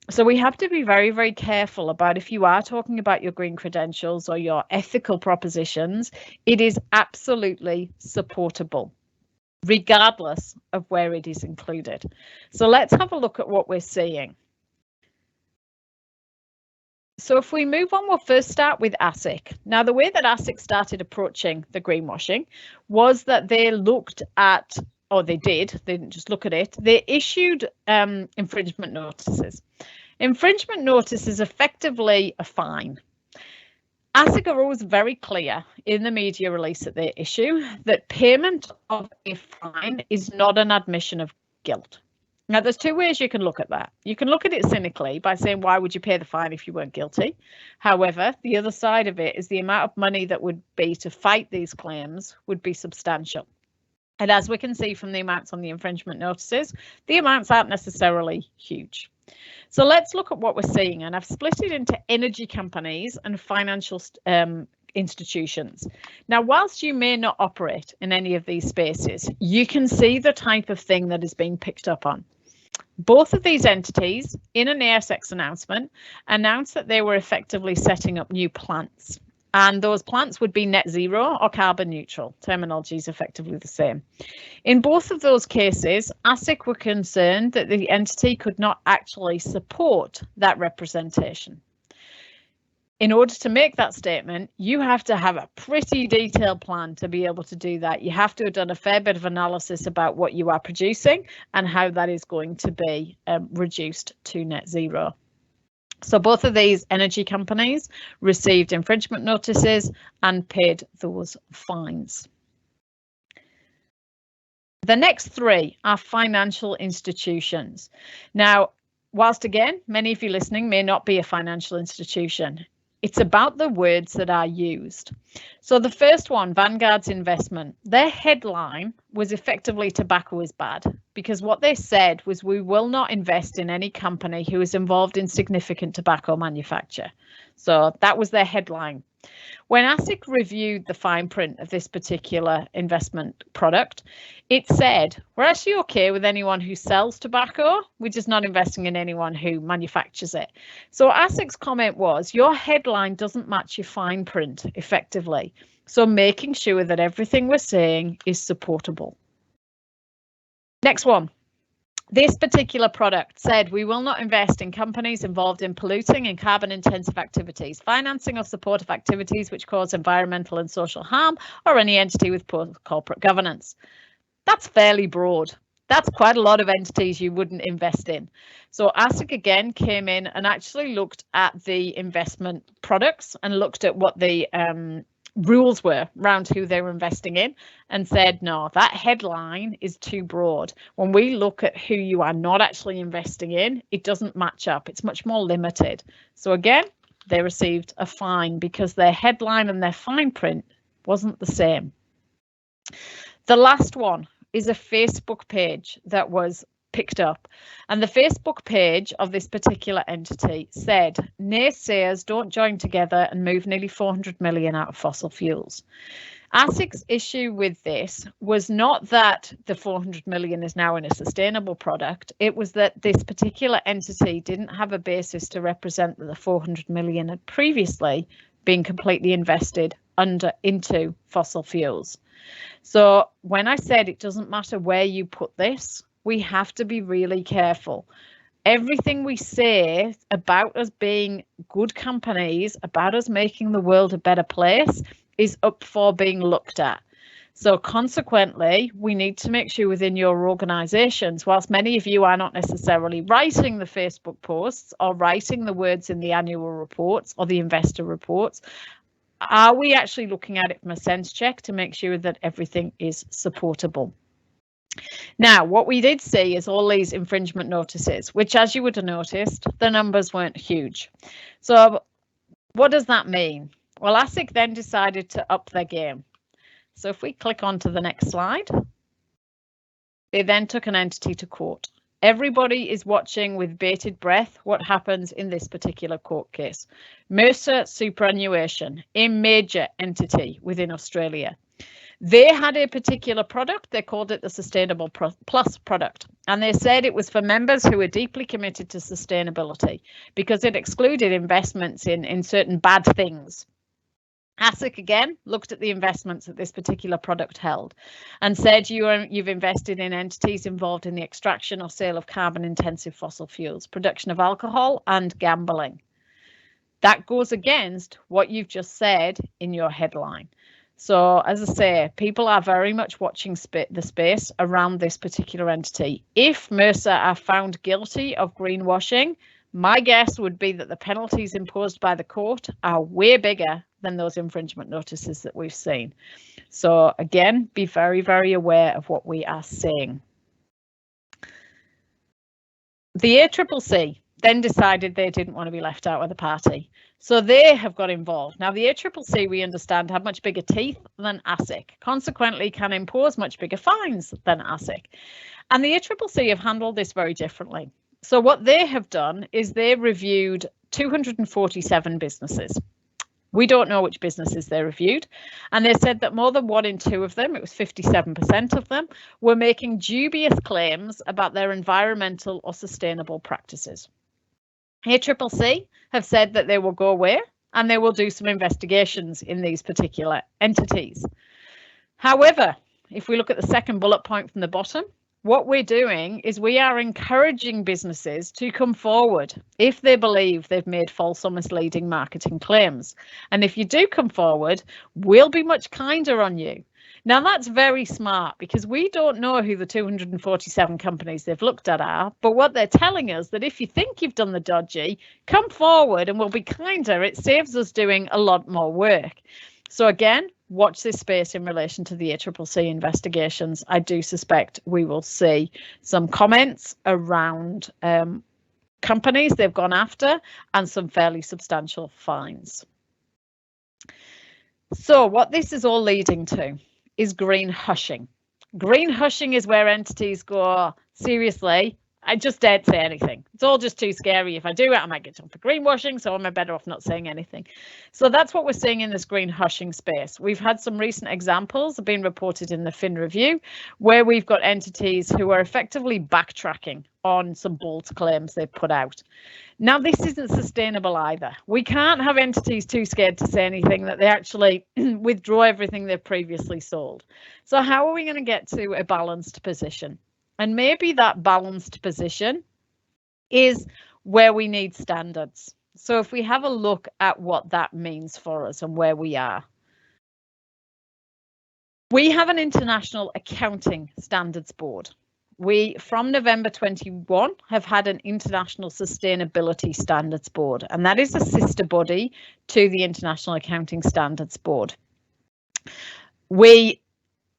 So we have to be very, very careful about if you are talking about your green credentials or your ethical propositions, it is absolutely supportable, regardless of where it is included. So let's have a look at what we're seeing. So if we move on, we'll first start with ASIC. Now, the way that ASIC started approaching the greenwashing was that they looked at, or they didn't just look at it, they issued infringement notices. Infringement notice is effectively a fine. ASIC are always very clear in the media release that they issue that payment of a fine is not an admission of guilt. Now, there's 2 ways you can look at that. You can look at it cynically by saying, why would you pay the fine if you weren't guilty? However, the other side of it is the amount of money that would be to fight these claims would be substantial. And as we can see from the amounts on the infringement notices, the amounts aren't necessarily huge. So let's look at what we're seeing, and I've split it into energy companies and financial institutions. Now, whilst you may not operate in any of these spaces, you can see the type of thing that is being picked up on. Both of these entities, in an ASX announcement, announced that they were effectively setting up new plants. and those plants would be net zero or carbon neutral. Terminology is effectively the same. In both of those cases, ASIC were concerned that the entity could not actually support that representation. In order to make that statement, you have to have a pretty detailed plan to be able to do that. You have to have done a fair bit of analysis about what you are producing and how that is going to be reduced to net zero. So both of these energy companies received infringement notices and paid those fines. The next three are financial institutions. Now, whilst again, many of you listening may not be a financial institution, it's about the words that are used. So the first one, Vanguard's Investment, their headline was effectively tobacco is bad, because what they said was we will not invest in any company who is involved in significant tobacco manufacture. So that was their headline. When ASIC reviewed the fine print of this particular investment product, it said, we're actually okay with anyone who sells tobacco, we're just not investing in anyone who manufactures it. So ASIC's comment was, your headline doesn't match your fine print effectively. So making sure that everything we're saying is supportable. Next one. This particular product said we will not invest in companies involved in polluting and carbon intensive activities, financing or support of activities which cause environmental and social harm, or any entity with poor corporate governance. That's fairly broad. That's quite a lot of entities you wouldn't invest in. So ASIC again came in and actually looked at the investment products and looked at what the rules were around who they were investing in and said, no, that headline is too broad. When we look at who you are not actually investing in, it doesn't match up. It's much more limited. So again, they received a fine because their headline and their fine print wasn't the same. The last one is a Facebook page that was picked up, and the Facebook page of this particular entity said naysayers don't join together and move nearly 400 million out of fossil fuels. ASIC's issue with this was not that the 400 million is now in a sustainable product, it was that this particular entity didn't have a basis to represent that the 400 million had previously been completely invested into fossil fuels. So when I said it doesn't matter where you put this, we have to be really careful. Everything we say about us being good companies, about us making the world a better place, is up for being looked at. So consequently, we need to make sure within your organisations, whilst many of you are not necessarily writing the Facebook posts or writing the words in the annual reports or the investor reports, are we actually looking at it from a sense check to make sure that everything is supportable? Now, what we did see is all these infringement notices, which, as you would have noticed, the numbers weren't huge. So what does that mean? Well, ASIC then decided to up their game. So if we click on to the next slide, they then took an entity to court. Everybody is watching with bated breath what happens in this particular court case. Mercer Superannuation, a major entity within Australia. They had a particular product, they called it the Sustainable Plus product, and they said it was for members who were deeply committed to sustainability because it excluded investments in certain bad things. ASIC again looked at the investments that this particular product held and said you've invested in entities involved in the extraction or sale of carbon intensive fossil fuels, production of alcohol and gambling. That goes against what you've just said in your headline. So as I say, people are very much watching the space around this particular entity. If Mercer are found guilty of greenwashing, my guess would be that the penalties imposed by the court are way bigger than those infringement notices that we've seen. So again, be very, very aware of what we are saying. The ACCC then decided they didn't want to be left out of the party. So they have got involved. Now, the ACCC, we understand, have much bigger teeth than ASIC, consequently can impose much bigger fines than ASIC. And the ACCC have handled this very differently. So what they have done is they reviewed 247 businesses. We don't know which businesses they reviewed. And they said that more than 1 in 2 of them, it was 57% of them, were making dubious claims about their environmental or sustainable practices. ACCC have said that they will go away and they will do some investigations in these particular entities. However, if we look at the second bullet point from the bottom, what we're doing is we are encouraging businesses to come forward if they believe they've made false or misleading marketing claims. And if you do come forward, we'll be much kinder on you. Now, that's very smart because we don't know who the 247 companies they've looked at are, but what they're telling us that if you think you've done the dodgy, come forward and we'll be kinder. It saves us doing a lot more work. So again, watch this space in relation to the ACCC investigations. I do suspect we will see some comments around companies they've gone after and some fairly substantial fines. So what this is all leading to is green hushing. Green hushing is where entities go, seriously, I just daren't say anything. It's all just too scary. If I do it, I might get done for greenwashing, so I'm better off not saying anything. So that's what we're seeing in this green hushing space. We've had some recent examples being reported in the Fin Review, where we've got entities who are effectively backtracking on some bold claims they've put out. Now, this isn't sustainable either. We can't have entities too scared to say anything that they actually withdraw everything they've previously sold. So how are we going to get to a balanced position? And maybe that balanced position is where we need standards. So if we have a look at what that means for us and where we are. We have an International Accounting Standards Board. We, from November 21, have had an International Sustainability Standards Board, and that is a sister body to the International Accounting Standards Board. We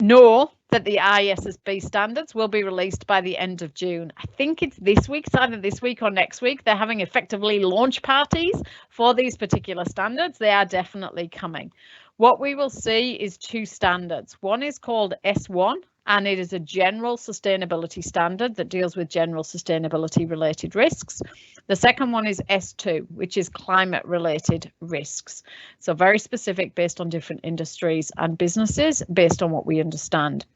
know that the AASB standards will be released by the end of June. I think it's this week, it's either this week or next week. They're having effectively launch parties for these particular standards. They are definitely coming. What we will see is two standards. One is called S1, and it is a general sustainability standard that deals with general sustainability related risks. The second one is S2, which is climate related risks. So very specific based on different industries and businesses based on what we understand.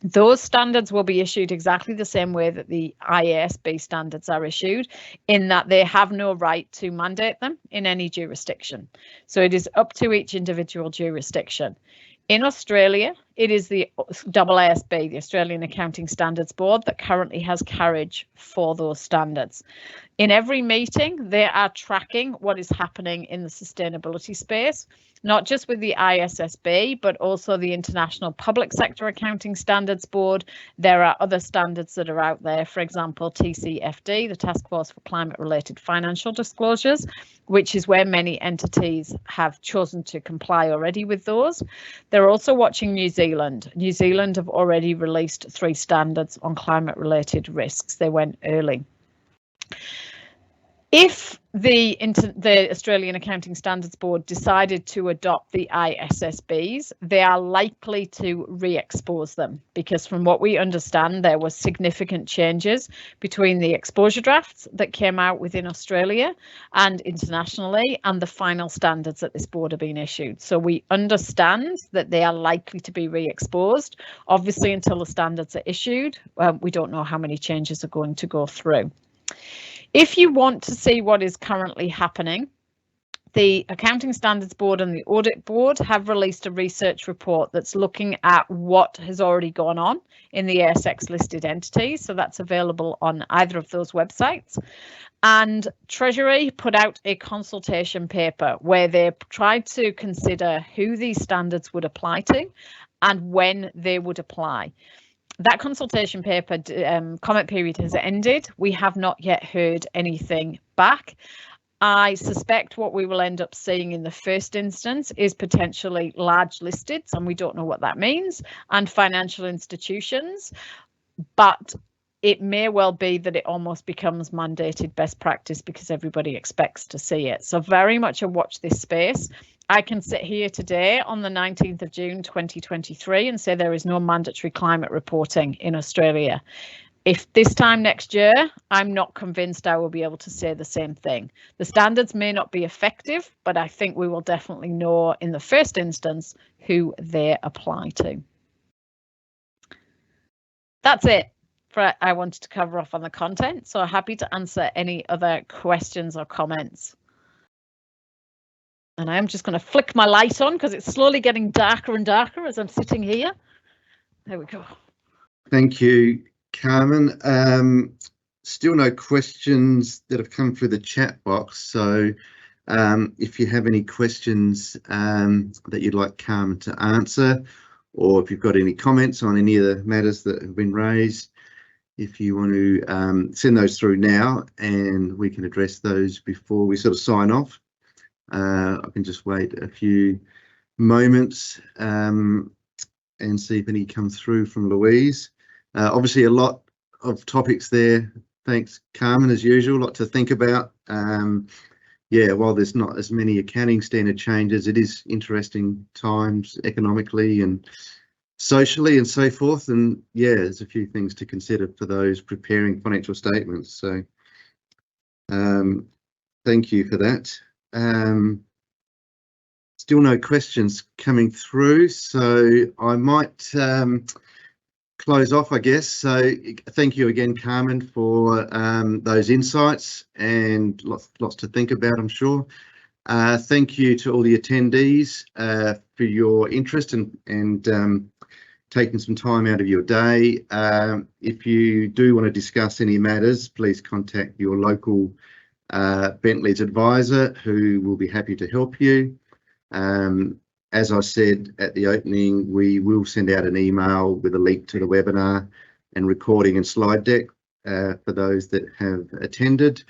Those standards will be issued exactly the same way that the IASB standards are issued, in that they have no right to mandate them in any jurisdiction. So it is up to each individual jurisdiction. In Australia, it is the AASB, the Australian Accounting Standards Board, that currently has carriage for those standards. In every meeting, they are tracking what is happening in the sustainability space, not just with the ISSB, but also the International Public Sector Accounting Standards Board. There are other standards that are out there, for example, TCFD, the Task Force for Climate-Related Financial Disclosures, which is where many entities have chosen to comply already with those. They're also watching New Zealand. New Zealand have already released 3 standards on climate-related risks. They went early. If the Australian Accounting Standards Board decided to adopt the ISSBs, they are likely to re-expose them, because from what we understand, there were significant changes between the exposure drafts that came out within Australia and internationally and the final standards that this board have been issued. So we understand that they are likely to be re-exposed. Obviously, until the standards are issued, we don't know how many changes are going to go through. If you want to see what is currently happening, the Accounting Standards Board and the Audit Board have released a research report that's looking at what has already gone on in the ASX listed entities. So that's available on either of those websites. And Treasury put out a consultation paper where they tried to consider who these standards would apply to and when they would apply. That consultation paper comment period has ended. We have not yet heard anything back. I suspect what we will end up seeing in the first instance is potentially large listeds, and we don't know what that means, and financial institutions, but it may well be that it almost becomes mandated best practice because everybody expects to see it. So very much a watch this space. I can sit here today on the 19th of June 2023 and say there is no mandatory climate reporting in Australia. If this time next year, I'm not convinced I will be able to say the same thing. The standards may not be effective, but I think we will definitely know in the first instance who they apply to. That's it for I wanted to cover off on the content, so happy to answer any other questions or comments. And I am just going to flick my light on because it's slowly getting darker and darker as I'm sitting here. There we go. Thank you, Carmen. Still no questions that have come through the chat box. So if you have any questions that you'd like Carmen to answer, or if you've got any comments on any of the matters that have been raised, if you want to send those through now and we can address those before we sort of sign off. I can just wait a few moments and see if any come through from Louise. Obviously a lot of topics there. Thanks, Carmen, as usual, a lot to think about. Yeah, while there's not as many accounting standard changes, it is interesting times economically and socially and so forth. And yeah, there's a few things to consider for those preparing financial statements. So thank you for that. Still no questions coming through, so I might close off, I guess. So thank you again, Carmen, for those insights and lots to think about, I'm sure. Thank you to all the attendees for your interest and taking some time out of your day. If you do want to discuss any matters, please contact your local Bentleys advisor, who will be happy to help you. As I said at the opening, we will send out an email with a link to the webinar and recording and slide deck for those that have attended.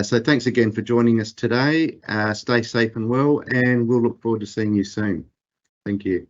So thanks again for joining us today. Stay safe and well, and we'll look forward to seeing you soon. Thank you.